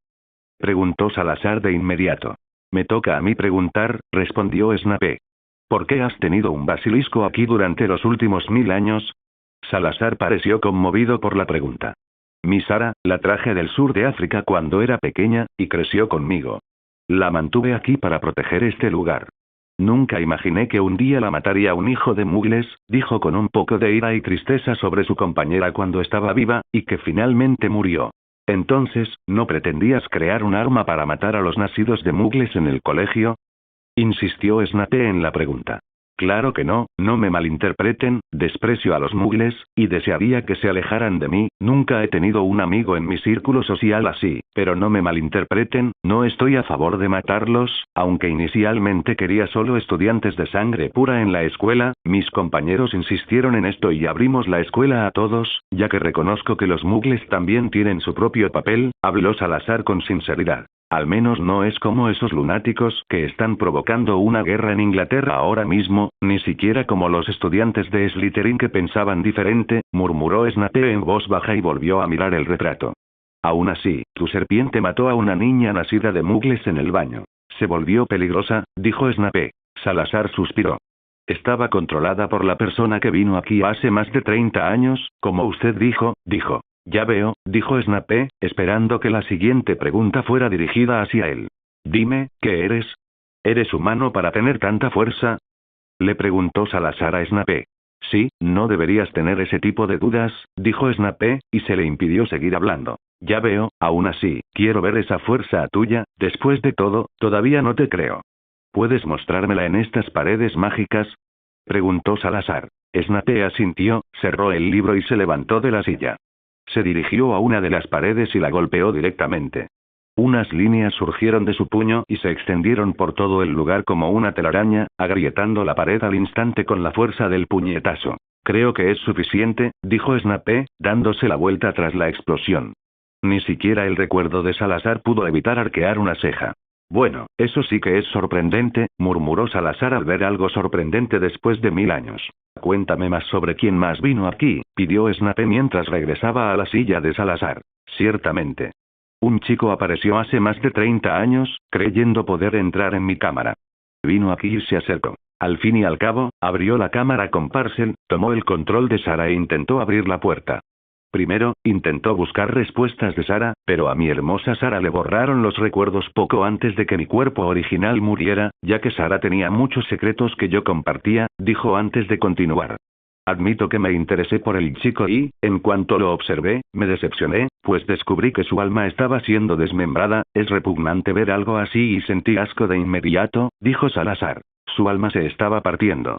Preguntó Salazar de inmediato. Me toca a mí preguntar, respondió Snape. ¿Por qué has tenido un basilisco aquí durante los últimos 1000 años? Salazar pareció conmovido por la pregunta. Mi Sara, la traje del sur de África cuando era pequeña, y creció conmigo. La mantuve aquí para proteger este lugar. Nunca imaginé que un día la mataría un hijo de Muggles, dijo con un poco de ira y tristeza sobre su compañera cuando estaba viva, y que finalmente murió. Entonces, ¿no pretendías crear un arma para matar a los nacidos de Muggles en el colegio? Insistió Snape en la pregunta. Claro que no, no me malinterpreten, desprecio a los Muggles, y desearía que se alejaran de mí, nunca he tenido un amigo en mi círculo social así, pero no me malinterpreten, no estoy a favor de matarlos, aunque inicialmente quería solo estudiantes de sangre pura en la escuela, mis compañeros insistieron en esto y abrimos la escuela a todos, ya que reconozco que los Muggles también tienen su propio papel, habló Salazar con sinceridad. Al menos no es como esos lunáticos que están provocando una guerra en Inglaterra ahora mismo, ni siquiera como los estudiantes de Slytherin que pensaban diferente, murmuró Snape en voz baja y volvió a mirar el retrato. Aún así, tu serpiente mató a una niña nacida de Muggles en el baño. Se volvió peligrosa, dijo Snape. Salazar suspiró. Estaba controlada por la persona que vino aquí hace más de 30 años, como usted dijo. Ya veo, dijo Snape, esperando que la siguiente pregunta fuera dirigida hacia él. Dime, ¿qué eres? ¿Eres humano para tener tanta fuerza? Le preguntó Salazar a Snape. Sí, no deberías tener ese tipo de dudas, dijo Snape, y se le impidió seguir hablando. Ya veo, aún así, quiero ver esa fuerza tuya, después de todo, todavía no te creo. ¿Puedes mostrármela en estas paredes mágicas? Preguntó Salazar. Snape asintió, cerró el libro y se levantó de la silla. Se dirigió a una de las paredes y la golpeó directamente. Unas líneas surgieron de su puño y se extendieron por todo el lugar como una telaraña, agrietando la pared al instante con la fuerza del puñetazo. Creo que es suficiente, dijo Snape, dándose la vuelta tras la explosión. Ni siquiera el recuerdo de Salazar pudo evitar arquear una ceja. Bueno, eso sí que es sorprendente, murmuró Salazar al ver algo sorprendente después de 1000 años. Cuéntame más sobre quién más vino aquí, pidió Snape mientras regresaba a la silla de Salazar. Ciertamente. Un chico apareció hace más de 30 años, creyendo poder entrar en mi cámara. Vino aquí y se acercó. Al fin y al cabo, abrió la cámara con Parcel, tomó el control de Sara e intentó abrir la puerta. Primero, intentó buscar respuestas de Sara, pero a mi hermosa Sara le borraron los recuerdos poco antes de que mi cuerpo original muriera, ya que Sara tenía muchos secretos que yo compartía, dijo antes de continuar. Admito que me interesé por el chico y, en cuanto lo observé, me decepcioné, pues descubrí que su alma estaba siendo desmembrada, es repugnante ver algo así y sentí asco de inmediato, dijo Salazar. Su alma se estaba partiendo.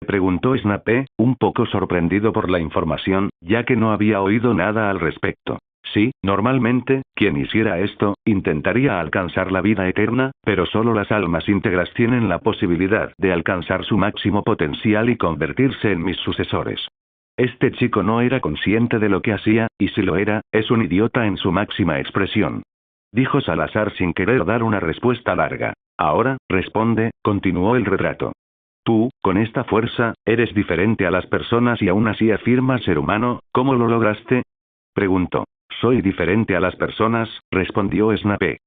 Preguntó Snape, un poco sorprendido por la información, ya que no había oído nada al respecto. Sí, normalmente, quien hiciera esto, intentaría alcanzar la vida eterna, pero solo las almas íntegras tienen la posibilidad de alcanzar su máximo potencial y convertirse en mis sucesores. Este chico no era consciente de lo que hacía, y si lo era, es un idiota en su máxima expresión. Dijo Salazar sin querer dar una respuesta larga. Ahora, responde, continuó el retrato. Tú, con esta fuerza, eres diferente a las personas y aún así afirmas ser humano, ¿cómo lo lograste? Preguntó. Soy diferente a las personas, respondió Snape.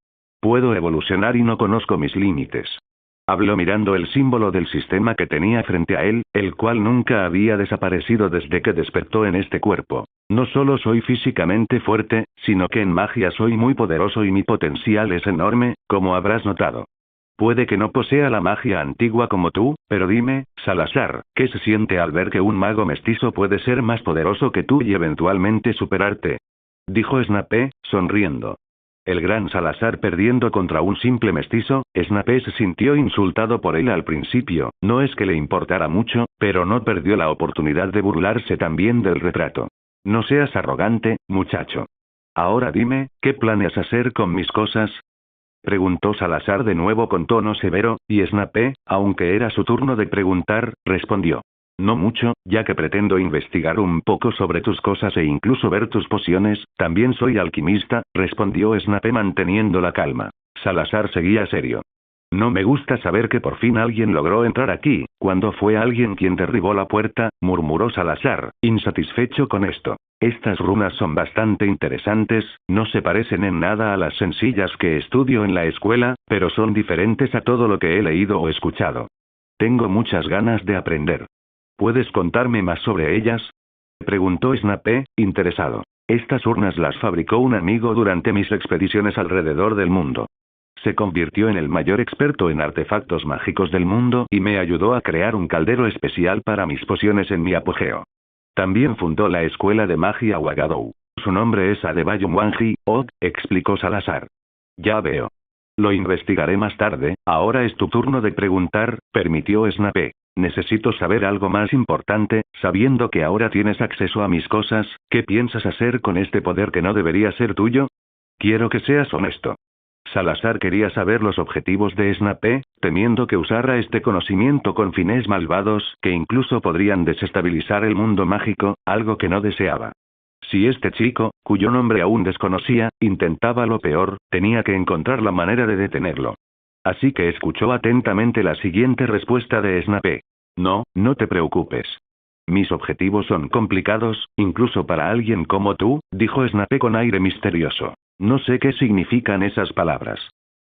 Puedo evolucionar y no conozco mis límites. Habló mirando el símbolo del sistema que tenía frente a él, el cual nunca había desaparecido desde que despertó en este cuerpo. No solo soy físicamente fuerte, sino que en magia soy muy poderoso y mi potencial es enorme, como habrás notado. Puede que no posea la magia antigua como tú, pero dime, Salazar, ¿qué se siente al ver que un mago mestizo puede ser más poderoso que tú y eventualmente superarte? Dijo Snape, sonriendo. El gran Salazar perdiendo contra un simple mestizo. Snape se sintió insultado por él al principio, no es que le importara mucho, pero no perdió la oportunidad de burlarse también del retrato. No seas arrogante, muchacho. Ahora dime, ¿qué planeas hacer con mis cosas? Preguntó Salazar de nuevo con tono severo, y Snape, aunque era su turno de preguntar, respondió. No mucho, ya que pretendo investigar un poco sobre tus cosas e incluso ver tus pociones. También soy alquimista, respondió Snape manteniendo la calma. Salazar seguía serio. No me gusta saber que por fin alguien logró entrar aquí, cuando fue alguien quien derribó la puerta, murmuró Salazar, insatisfecho con esto. Estas runas son bastante interesantes, no se parecen en nada a las sencillas que estudio en la escuela, pero son diferentes a todo lo que he leído o escuchado. Tengo muchas ganas de aprender. ¿Puedes contarme más sobre ellas? Preguntó Snape, interesado. Estas urnas las fabricó un amigo durante mis expediciones alrededor del mundo. Se convirtió en el mayor experto en artefactos mágicos del mundo y me ayudó a crear un caldero especial para mis pociones en mi apogeo. También fundó la escuela de magia Wagadou. Su nombre es Adebayo Wanji, explicó Salazar. Ya veo. Lo investigaré más tarde, ahora es tu turno de preguntar, permitió Snape. Necesito saber algo más importante, sabiendo que ahora tienes acceso a mis cosas, ¿qué piensas hacer con este poder que no debería ser tuyo? Quiero que seas honesto. Salazar quería saber los objetivos de Snape, temiendo que usara este conocimiento con fines malvados, que incluso podrían desestabilizar el mundo mágico, algo que no deseaba. Si este chico, cuyo nombre aún desconocía, intentaba lo peor, tenía que encontrar la manera de detenerlo. Así que escuchó atentamente la siguiente respuesta de Snape. No, no te preocupes. Mis objetivos son complicados, incluso para alguien como tú, dijo Snape con aire misterioso. No sé qué significan esas palabras.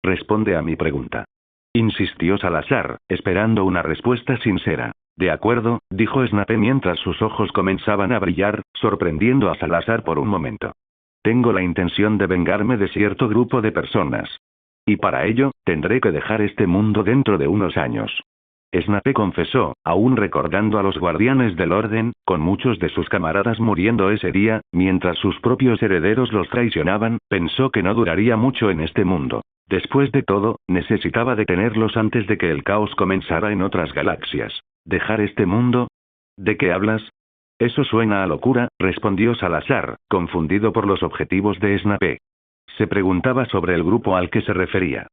Responde a mi pregunta. Insistió Salazar, esperando una respuesta sincera. De acuerdo, dijo Snape mientras sus ojos comenzaban a brillar, sorprendiendo a Salazar por un momento. Tengo la intención de vengarme de cierto grupo de personas. Y para ello, tendré que dejar este mundo dentro de unos años. Snape confesó, aún recordando a los guardianes del orden, con muchos de sus camaradas muriendo ese día, mientras sus propios herederos los traicionaban, pensó que no duraría mucho en este mundo. Después de todo, necesitaba detenerlos antes de que el caos comenzara en otras galaxias. ¿Dejar este mundo? ¿De qué hablas? Eso suena a locura, respondió Salazar, confundido por los objetivos de Snape. Se preguntaba sobre el grupo al que se refería.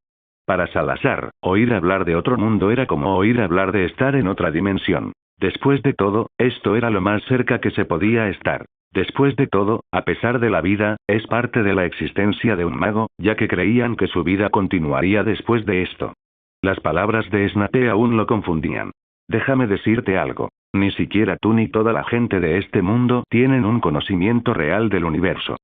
Para Salazar, oír hablar de otro mundo era como oír hablar de estar en otra dimensión. Después de todo, esto era lo más cerca que se podía estar. Después de todo, a pesar de la vida, es parte de la existencia de un mago, ya que creían que su vida continuaría después de esto. Las palabras de Snape aún lo confundían. Déjame decirte algo. Ni siquiera tú ni toda la gente de este mundo tienen un conocimiento real del universo.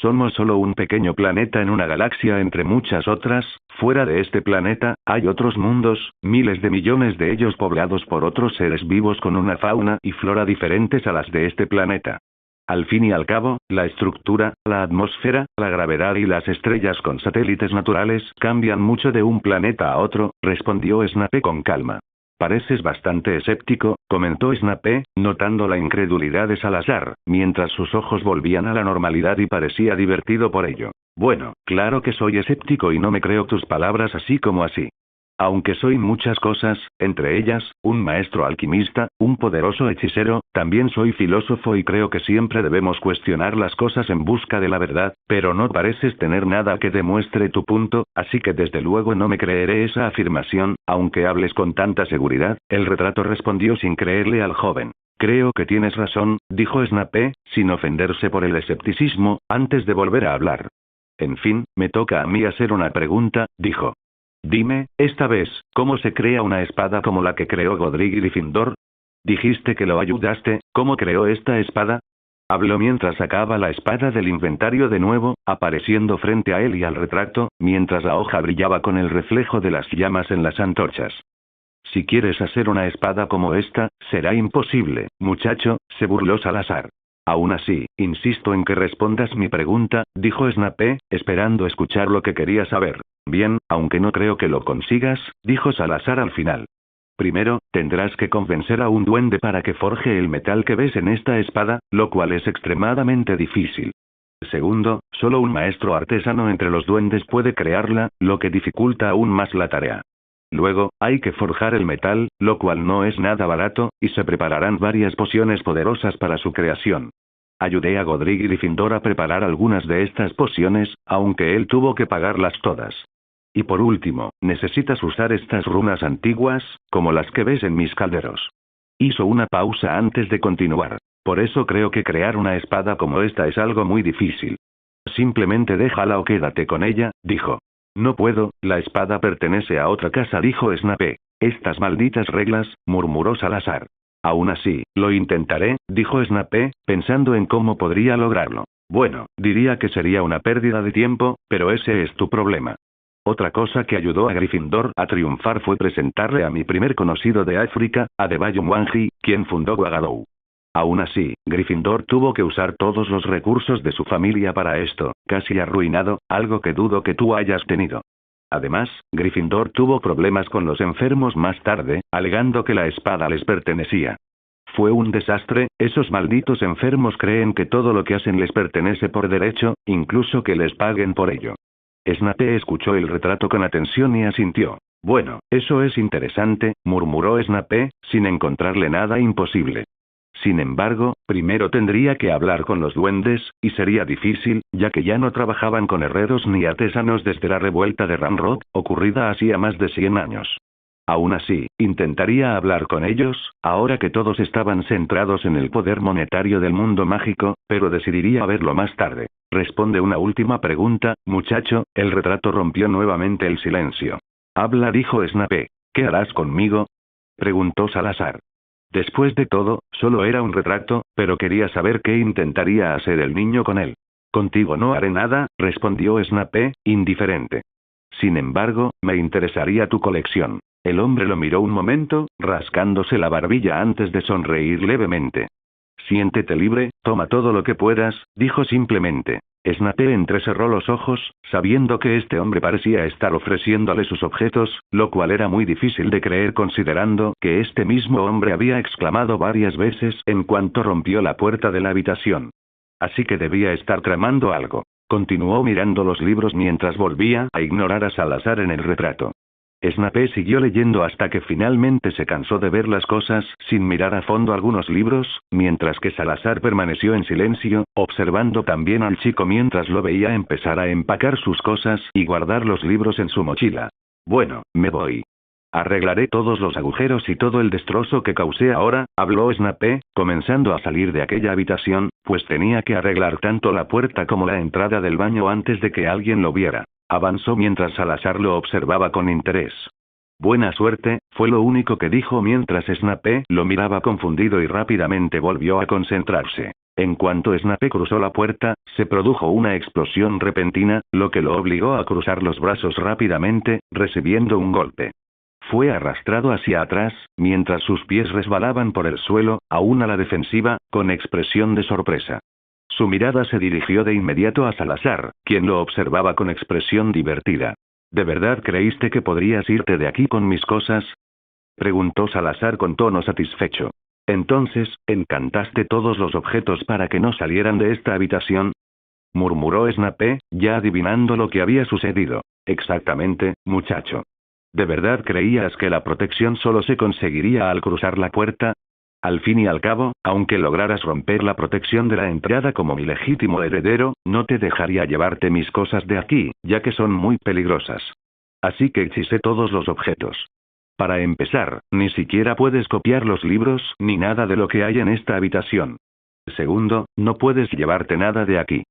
Somos solo un pequeño planeta en una galaxia entre muchas otras. Fuera de este planeta, hay otros mundos, miles de millones de ellos poblados por otros seres vivos con una fauna y flora diferentes a las de este planeta. Al fin y al cabo, la estructura, la atmósfera, la gravedad y las estrellas con satélites naturales cambian mucho de un planeta a otro, respondió Snape con calma. Pareces bastante escéptico, comentó Snape, notando la incredulidad de Salazar, mientras sus ojos volvían a la normalidad y parecía divertido por ello. Bueno, claro que soy escéptico y no me creo tus palabras así como así. Aunque soy muchas cosas, entre ellas, un maestro alquimista, un poderoso hechicero, también soy filósofo y creo que siempre debemos cuestionar las cosas en busca de la verdad, pero no pareces tener nada que demuestre tu punto, así que desde luego no me creeré esa afirmación, aunque hables con tanta seguridad. El retrato respondió sin creerle al joven. Creo que tienes razón, dijo Snape, sin ofenderse por el escepticismo, antes de volver a hablar. En fin, me toca a mí hacer una pregunta, dijo. Dime, esta vez, ¿cómo se crea una espada como la que creó Godric Gryffindor? Dijiste que lo ayudaste, ¿cómo creó esta espada? Habló mientras sacaba la espada del inventario de nuevo, apareciendo frente a él y al retrato, mientras la hoja brillaba con el reflejo de las llamas en las antorchas. Si quieres hacer una espada como esta, será imposible, muchacho, se burló Salazar. Aún así, insisto en que respondas mi pregunta, dijo Snape, esperando escuchar lo que quería saber. Bien, aunque no creo que lo consigas, dijo Salazar al final. Primero, tendrás que convencer a un duende para que forje el metal que ves en esta espada, lo cual es extremadamente difícil. Segundo, solo un maestro artesano entre los duendes puede crearla, lo que dificulta aún más la tarea. Luego, hay que forjar el metal, lo cual no es nada barato, y se prepararán varias pociones poderosas para su creación. Ayudé a Godric Gryffindor a preparar algunas de estas pociones, aunque él tuvo que pagarlas todas. Y por último, necesitas usar estas runas antiguas, como las que ves en mis calderos. Hizo una pausa antes de continuar. Por eso creo que crear una espada como esta es algo muy difícil. Simplemente déjala o quédate con ella, dijo. No puedo, la espada pertenece a otra casa, dijo Snape. Estas malditas reglas, murmuró Salazar. Aún así, lo intentaré, dijo Snape, pensando en cómo podría lograrlo. Bueno, diría que sería una pérdida de tiempo, pero ese es tu problema. Otra cosa que ayudó a Gryffindor a triunfar fue presentarle a mi primer conocido de África, Adebayo Mwangi, quien fundó Ouagadougou. Aún así, Gryffindor tuvo que usar todos los recursos de su familia para esto, casi arruinado, algo que dudo que tú hayas tenido. Además, Gryffindor tuvo problemas con los enfermos más tarde, alegando que la espada les pertenecía. Fue un desastre, esos malditos enfermos creen que todo lo que hacen les pertenece por derecho, incluso que les paguen por ello. Snape escuchó el retrato con atención y asintió. Bueno, eso es interesante, murmuró Snape, sin encontrarle nada imposible. Sin embargo, primero tendría que hablar con los duendes, y sería difícil, ya que ya no trabajaban con herreros ni artesanos desde la revuelta de Ranrock, ocurrida hacía más de 100 años. Aún así, intentaría hablar con ellos, ahora que todos estaban centrados en el poder monetario del mundo mágico, pero decidiría verlo más tarde. Responde una última pregunta, muchacho. El retrato rompió nuevamente el silencio. Habla, dijo Snape. ¿Qué harás conmigo?, preguntó Salazar. Después de todo, solo era un retrato, pero quería saber qué intentaría hacer el niño con él. Contigo no haré nada, respondió Snape, indiferente. Sin embargo, me interesaría tu colección. El hombre lo miró un momento, rascándose la barbilla antes de sonreír levemente. Siéntete libre, toma todo lo que puedas, dijo simplemente. Snape entrecerró los ojos, sabiendo que este hombre parecía estar ofreciéndole sus objetos, lo cual era muy difícil de creer considerando que este mismo hombre había exclamado varias veces en cuanto rompió la puerta de la habitación. Así que debía estar tramando algo. Continuó mirando los libros mientras volvía a ignorar a Salazar en el retrato. Snape siguió leyendo hasta que finalmente se cansó de ver las cosas sin mirar a fondo algunos libros, mientras que Salazar permaneció en silencio, observando también al chico mientras lo veía empezar a empacar sus cosas y guardar los libros en su mochila. Bueno, me voy. Arreglaré todos los agujeros y todo el destrozo que causé ahora, habló Snape, comenzando a salir de aquella habitación, pues tenía que arreglar tanto la puerta como la entrada del baño antes de que alguien lo viera. Avanzó mientras Salazar lo observaba con interés. Buena suerte, fue lo único que dijo mientras Snape lo miraba confundido y rápidamente volvió a concentrarse. En cuanto Snape cruzó la puerta, se produjo una explosión repentina, lo que lo obligó a cruzar los brazos rápidamente, recibiendo un golpe. Fue arrastrado hacia atrás, mientras sus pies resbalaban por el suelo, aún a la defensiva, con expresión de sorpresa. Su mirada se dirigió de inmediato a Salazar, quien lo observaba con expresión divertida. ¿De verdad creíste que podrías irte de aquí con mis cosas?, preguntó Salazar con tono satisfecho. Entonces, ¿encantaste todos los objetos para que no salieran de esta habitación?, murmuró Snape, ya adivinando lo que había sucedido. Exactamente, muchacho. ¿De verdad creías que la protección solo se conseguiría al cruzar la puerta? Al fin y al cabo, aunque lograras romper la protección de la entrada como mi legítimo heredero, no te dejaría llevarte mis cosas de aquí, ya que son muy peligrosas. Así que hechicé todos los objetos. Para empezar, ni siquiera puedes copiar los libros ni nada de lo que hay en esta habitación. Segundo, no puedes llevarte nada de aquí.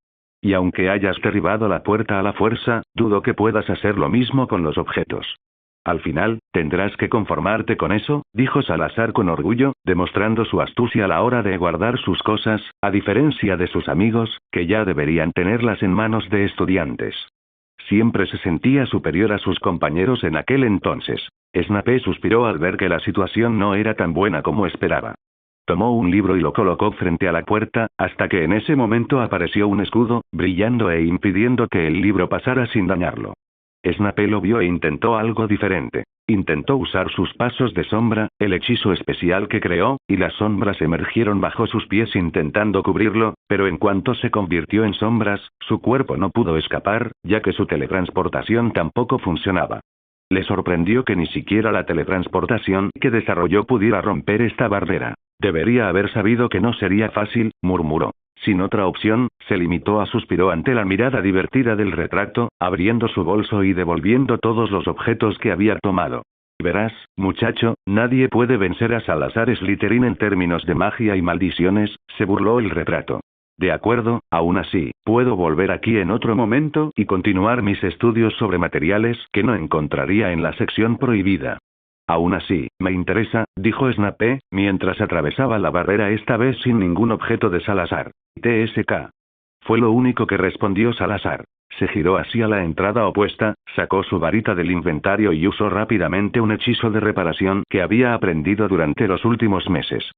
Y aunque hayas derribado la puerta a la fuerza, dudo que puedas hacer lo mismo con los objetos. Al final, tendrás que conformarte con eso, dijo Salazar con orgullo, demostrando su astucia a la hora de guardar sus cosas, a diferencia de sus amigos, que ya deberían tenerlas en manos de estudiantes. Siempre se sentía superior a sus compañeros en aquel entonces. Snape suspiró al ver que la situación no era tan buena como esperaba. Tomó un libro y lo colocó frente a la puerta, hasta que en ese momento apareció un escudo, brillando e impidiendo que el libro pasara sin dañarlo. Snape lo vio e intentó algo diferente. Intentó usar sus pasos de sombra, el hechizo especial que creó, y las sombras emergieron bajo sus pies intentando cubrirlo, pero en cuanto se convirtió en sombras, su cuerpo no pudo escapar, ya que su teletransportación tampoco funcionaba. Le sorprendió que ni siquiera la teletransportación que desarrolló pudiera romper esta barrera. Debería haber sabido que no sería fácil, murmuró. Sin otra opción, se limitó a suspiró ante la mirada divertida del retrato, abriendo su bolso y devolviendo todos los objetos que había tomado. Verás, muchacho, nadie puede vencer a Salazar Slytherin en términos de magia y maldiciones, se burló el retrato. De acuerdo, aún así, puedo volver aquí en otro momento y continuar mis estudios sobre materiales que no encontraría en la sección prohibida. Aún así, me interesa, dijo Snape, mientras atravesaba la barrera esta vez sin ningún objeto de Salazar. TSK. Fue lo único que respondió Salazar. Se giró hacia la entrada opuesta, sacó su varita del inventario y usó rápidamente un hechizo de reparación que había aprendido durante los últimos meses.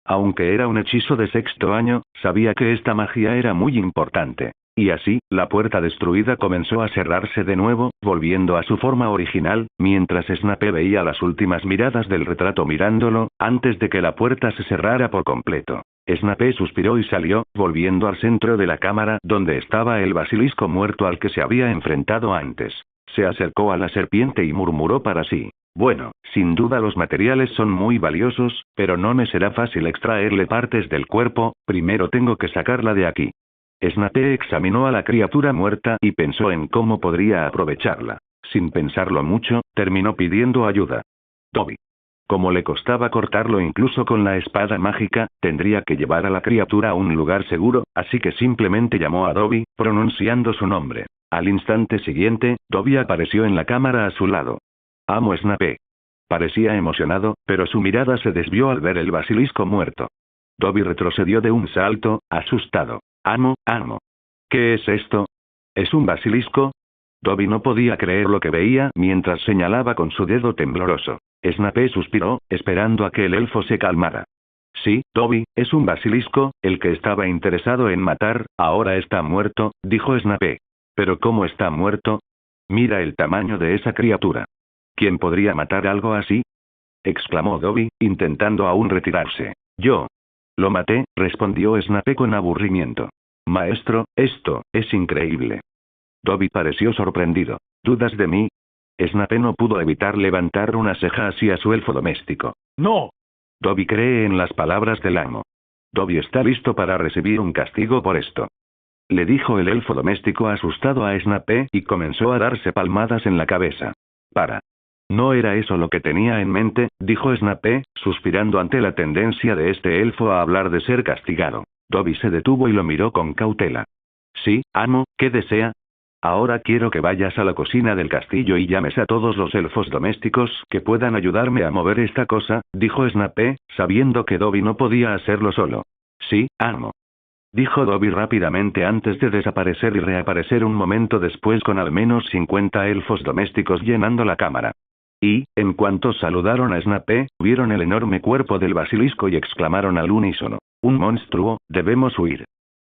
Aunque era un hechizo de sexto año, sabía que esta magia era muy importante. Y así, la puerta destruida comenzó a cerrarse de nuevo, volviendo a su forma original, mientras Snape veía las últimas miradas del retrato mirándolo, antes de que la puerta se cerrara por completo. Snape suspiró y salió, volviendo al centro de la cámara donde estaba el basilisco muerto al que se había enfrentado antes. Se acercó a la serpiente y murmuró para sí. Bueno, sin duda los materiales son muy valiosos, pero no me será fácil extraerle partes del cuerpo, primero tengo que sacarla de aquí. Snape examinó a la criatura muerta y pensó en cómo podría aprovecharla. Sin pensarlo mucho, terminó pidiendo ayuda. Dobby. Como le costaba cortarlo incluso con la espada mágica, tendría que llevar a la criatura a un lugar seguro, así que simplemente llamó a Dobby, pronunciando su nombre. Al instante siguiente, Dobby apareció en la cámara a su lado. Amo Snape. Parecía emocionado, pero su mirada se desvió al ver el basilisco muerto. Dobby retrocedió de un salto, asustado. Amo. ¿Qué es esto? ¿Es un basilisco? Dobby no podía creer lo que veía mientras señalaba con su dedo tembloroso. Snape suspiró, esperando a que el elfo se calmara. Sí, Dobby, es un basilisco, el que estaba interesado en matar, ahora está muerto, dijo Snape. ¿Pero cómo está muerto? Mira el tamaño de esa criatura. ¿Quién podría matar algo así? Exclamó Dobby, intentando aún retirarse. Yo. Lo maté, respondió Snape con aburrimiento. Maestro, esto, es increíble. Dobby pareció sorprendido. ¿Dudas de mí? Snape no pudo evitar levantar una ceja hacia su elfo doméstico. ¡No! Dobby cree en las palabras del amo. Dobby está listo para recibir un castigo por esto. Le dijo el elfo doméstico asustado a Snape y comenzó a darse palmadas en la cabeza. Para. No era eso lo que tenía en mente, dijo Snape, suspirando ante la tendencia de este elfo a hablar de ser castigado. Dobby se detuvo y lo miró con cautela. Sí, amo, ¿qué desea? Ahora quiero que vayas a la cocina del castillo y llames a todos los elfos domésticos que puedan ayudarme a mover esta cosa, dijo Snape, sabiendo que Dobby no podía hacerlo solo. Sí, amo. Dijo Dobby rápidamente antes de desaparecer y reaparecer un momento después con al menos 50 elfos domésticos llenando la cámara. Y, en cuanto saludaron a Snape, vieron el enorme cuerpo del basilisco y exclamaron al unísono. ¡Un monstruo, debemos huir!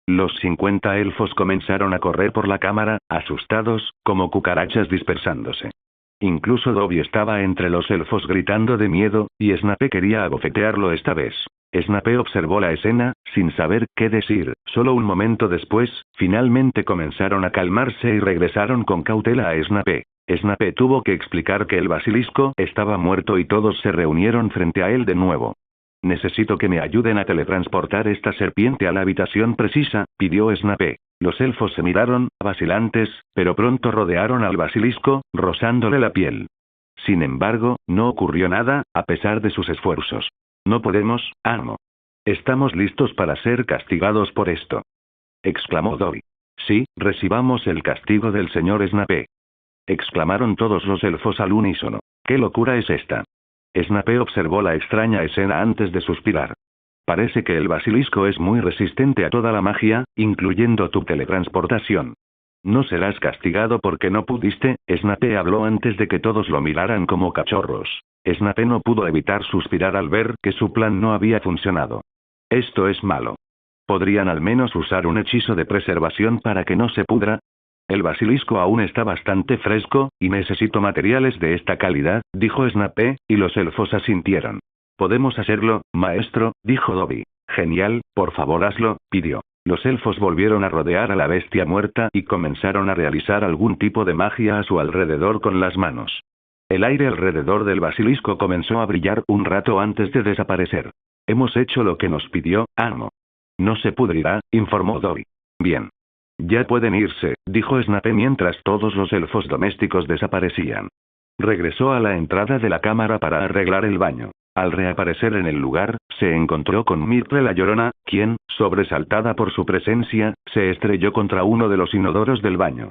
Los 50 elfos comenzaron a correr por la cámara, asustados, como cucarachas dispersándose. Incluso Dobby estaba entre los elfos gritando de miedo, y Snape quería abofetearlo esta vez. Snape observó la escena, sin saber qué decir. Solo un momento después, finalmente comenzaron a calmarse y regresaron con cautela a Snape. Snape tuvo que explicar que el basilisco estaba muerto y todos se reunieron frente a él de nuevo. Necesito que me ayuden a teletransportar esta serpiente a la habitación precisa, pidió Snape. Los elfos se miraron, vacilantes, pero pronto rodearon al basilisco, rozándole la piel. Sin embargo, no ocurrió nada, a pesar de sus esfuerzos. No podemos, amo. Estamos listos para ser castigados por esto. Exclamó Dobby. Sí, recibamos el castigo del señor Snape. Exclamaron todos los elfos al unísono. ¿Qué locura es esta? Snape observó la extraña escena antes de suspirar. Parece que el basilisco es muy resistente a toda la magia, incluyendo tu teletransportación. No serás castigado porque no pudiste, Snape habló antes de que todos lo miraran como cachorros. Snape no pudo evitar suspirar al ver que su plan no había funcionado. Esto es malo. ¿Podrían al menos usar un hechizo de preservación para que no se pudra? El basilisco aún está bastante fresco, y necesito materiales de esta calidad, dijo Snape, y los elfos asintieron. Podemos hacerlo, maestro, dijo Dobby. Genial, por favor hazlo, pidió. Los elfos volvieron a rodear a la bestia muerta y comenzaron a realizar algún tipo de magia a su alrededor con las manos. El aire alrededor del basilisco comenzó a brillar un rato antes de desaparecer. Hemos hecho lo que nos pidió, amo. No se pudrirá, informó Dobby. Bien. Ya pueden irse, dijo Snape mientras todos los elfos domésticos desaparecían. Regresó a la entrada de la cámara para arreglar el baño. Al reaparecer en el lugar, se encontró con Myrtle la Llorona, quien, sobresaltada por su presencia, se estrelló contra uno de los inodoros del baño.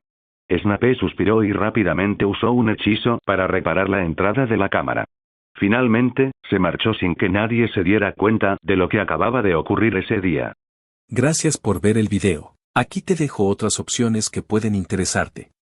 Snape suspiró y rápidamente usó un hechizo para reparar la entrada de la cámara. Finalmente, se marchó sin que nadie se diera cuenta de lo que acababa de ocurrir ese día. Gracias por ver el video. Aquí te dejo otras opciones que pueden interesarte.